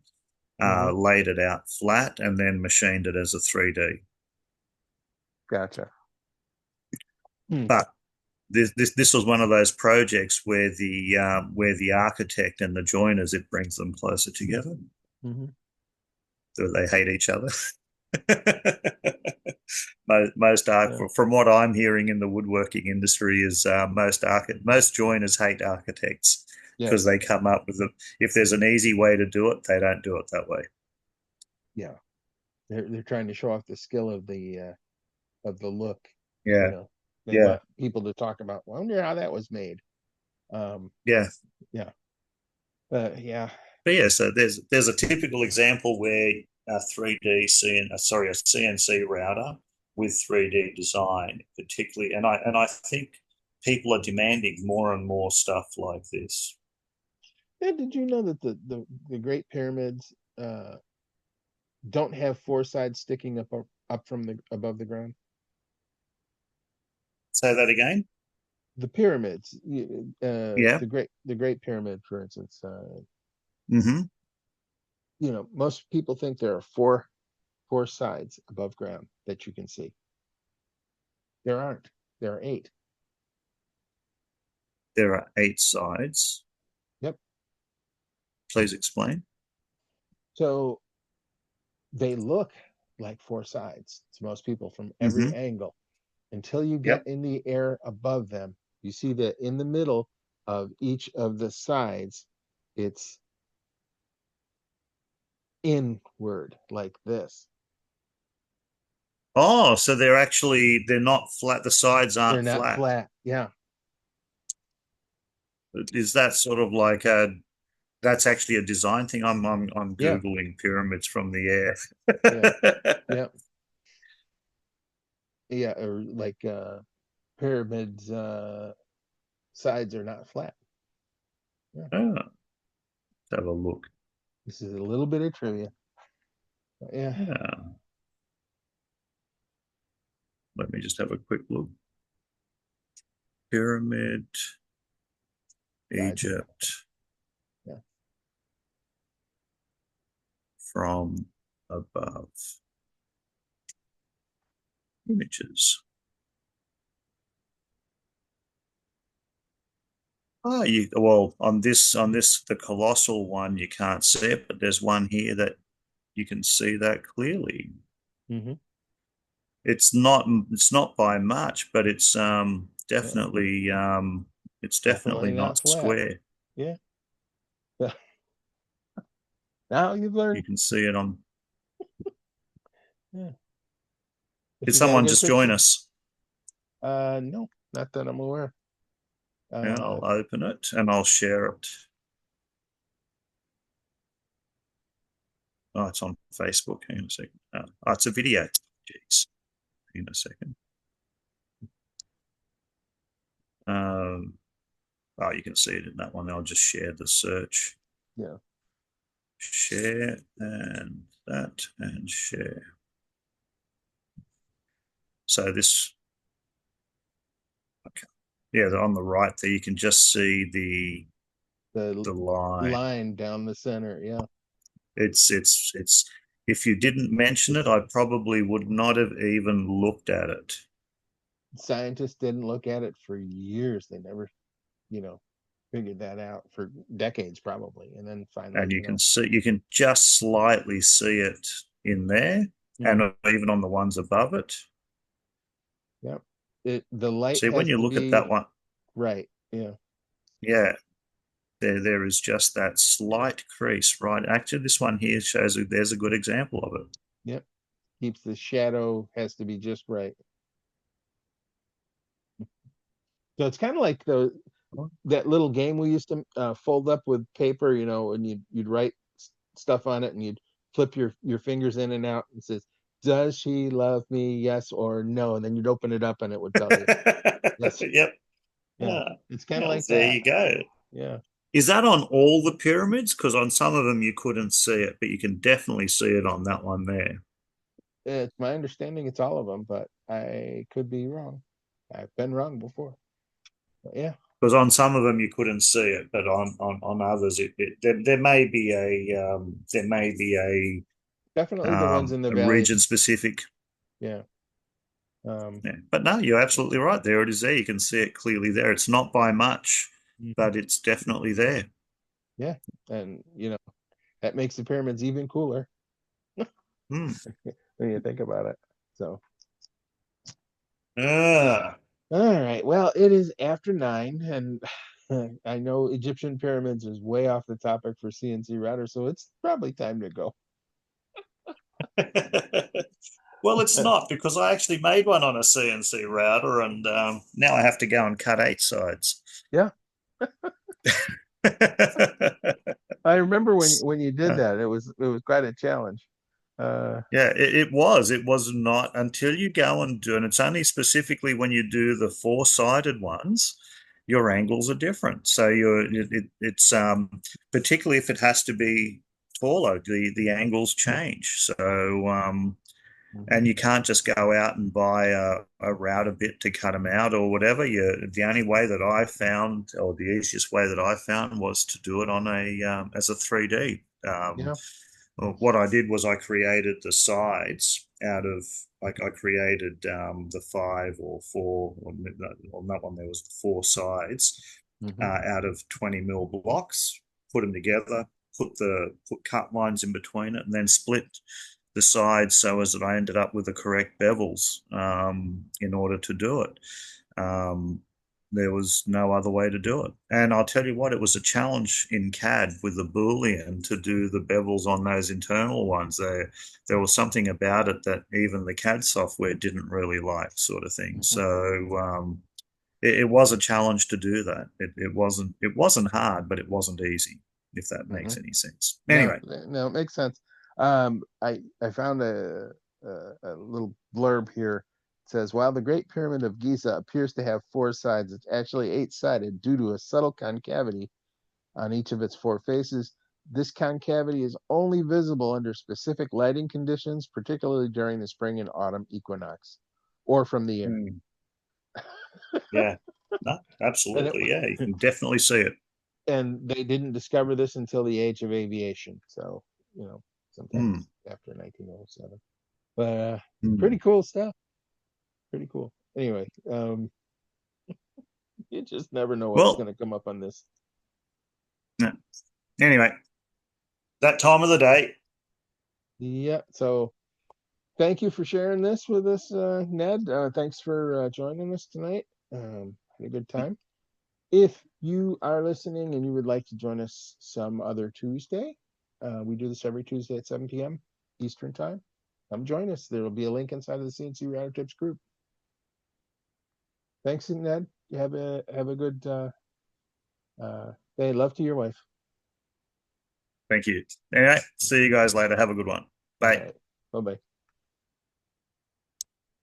laid it out flat, and then machined it as a 3D. Gotcha. But this was one of those projects where the architect and the joiners, it brings them closer together. Mm-hmm. So they hate each other. From what I'm hearing in the woodworking industry is most joiners hate architects because they come up with if there's an easy way to do it, they don't do it that way. Yeah, they're trying to show off the skill of the look. Yeah, you know, they want people to talk about. I wonder how that was made. Yeah. But yeah. So there's a typical example where a CNC router with 3D design, particularly, and I think people are demanding more and more stuff like this. Yeah, did you know that the Great Pyramids don't have four sides sticking up from above the ground? Say that again. The pyramids, Yeah. the Great Pyramid, for instance. Mm-hmm. Most people think there are four sides above ground that you can see. There aren't. There are 8. There are 8 sides. Yep. Please explain. So they look like 4 sides to most people from every angle until you get in the air above them. You see that in the middle of each of the sides, it's inward like this. Oh, so they're not flat. The sides aren't They're not flat. Yeah. Is that sort of like that's actually a design thing? I'm Googling pyramids from the air. Yeah. Yeah, or like pyramids sides are not flat. Yeah. Oh, let's have a look. This is a little bit of trivia. Yeah. Let me just have a quick look. Pyramid, Egypt. Yeah. From above. Images. Well, on this the colossal one you can't see it, but there's one here that you can see that clearly. Mm-hmm. It's not by much, but it's definitely not flat. square. Yeah. Now you've learned. You can see it on. Yeah. Did someone just join us? No, not that I'm aware. Yeah, I'll open it and I'll share it. Oh, it's on Facebook. Hang on a second. Oh, it's a video. Jeez. Hang on a second. Oh, you can see it in that one. I'll just share the search. Yeah. Share and that and share. So this, okay. Yeah, on the right there, you can just see the line. line down the center. Yeah. It's if you didn't mention it, I probably would not have even looked at it. Scientists didn't look at it for years. They never, figured that out for decades probably. And then finally, And you can just slightly see it in there, and even on the ones above it. Yep. The light See, when has you to look be at that one, right. Yeah. yeah, there is just that slight crease, right? Actually, this one here shows there's a good example of it. Yep. Keeps the shadow has to be just right. So it's kind of like that little game we used to fold up with paper, and you'd write stuff on it, and you'd flip your fingers in and out, and it says, "Does she love me? Yes or no?" And then you'd open it up, and it would tell you. Yes. Yep. Yeah. It's kind of Well, like there that. you go. Yeah. Is that on all the pyramids? Because on some of them you couldn't see it, but you can definitely see it on that one there. It's my understanding it's all of them, but I could be wrong. I've been wrong before. But yeah. Because on some of them you couldn't see it, but on others there may be Definitely the ones in the a valley. region specific. Yeah. Yeah. But no, you're absolutely right. There it is there. You can see it clearly there. It's not by much, but it's definitely there. Yeah. And that makes the pyramids even cooler when you think about it. So all right. Well, it is after 9, and I know Egyptian pyramids is way off the topic for CNC router, so it's probably time to go. Well, it's not, because I actually made one on a CNC router, and now I have to go and cut 8 sides. Yeah. I remember when you did that. It was quite a challenge. Yeah, it was. It was not until you go and do, and it's only specifically when you do the 4-sided ones, your angles are different. So it's particularly if it has to be taller, the angles change. So and you can't just go out and buy a router bit to cut them out or whatever. The only way that I found, or the easiest way that I found, was to do it on as a 3D. What I did was I created the sides out of, like, I created the 5 or 4, on that one there was 4 sides out of 20 mil blocks, put them together, put cut lines in between it, and then split the sides so as that I ended up with the correct bevels in order to do it. There was no other way to do it. And I'll tell you what, it was a challenge in CAD with the Boolean to do the bevels on those internal ones. There was something about it that even the CAD software didn't really like, sort of thing. So it was a challenge to do that. It wasn't hard, but it wasn't easy, if that makes any sense. Anyway. No, it makes sense. I found a little blurb here. It says, while the Great Pyramid of Giza appears to have 4 sides, it's actually 8-sided due to a subtle concavity on each of its 4 faces. This concavity is only visible under specific lighting conditions, particularly during the spring and autumn equinox, or from the air. Yeah, no, absolutely. Yeah, you can definitely see it. And they didn't discover this until the age of aviation. So, sometime after 1907. But pretty cool stuff. Pretty cool. Anyway, you just never know what's going to come up on this. Yeah. Anyway, that time of the day. Yeah. So thank you for sharing this with us, Ned. Thanks for joining us tonight. Had a good time. If you are listening and you would like to join us some other Tuesday, we do this every Tuesday at 7 p.m. Eastern time. Come join us. There will be a link inside of the CNC Router Tips group. Thanks, Ned. You have a good day. Love to your wife. Thank you. All right. See you guys later. Have a good one. Bye. Bye bye.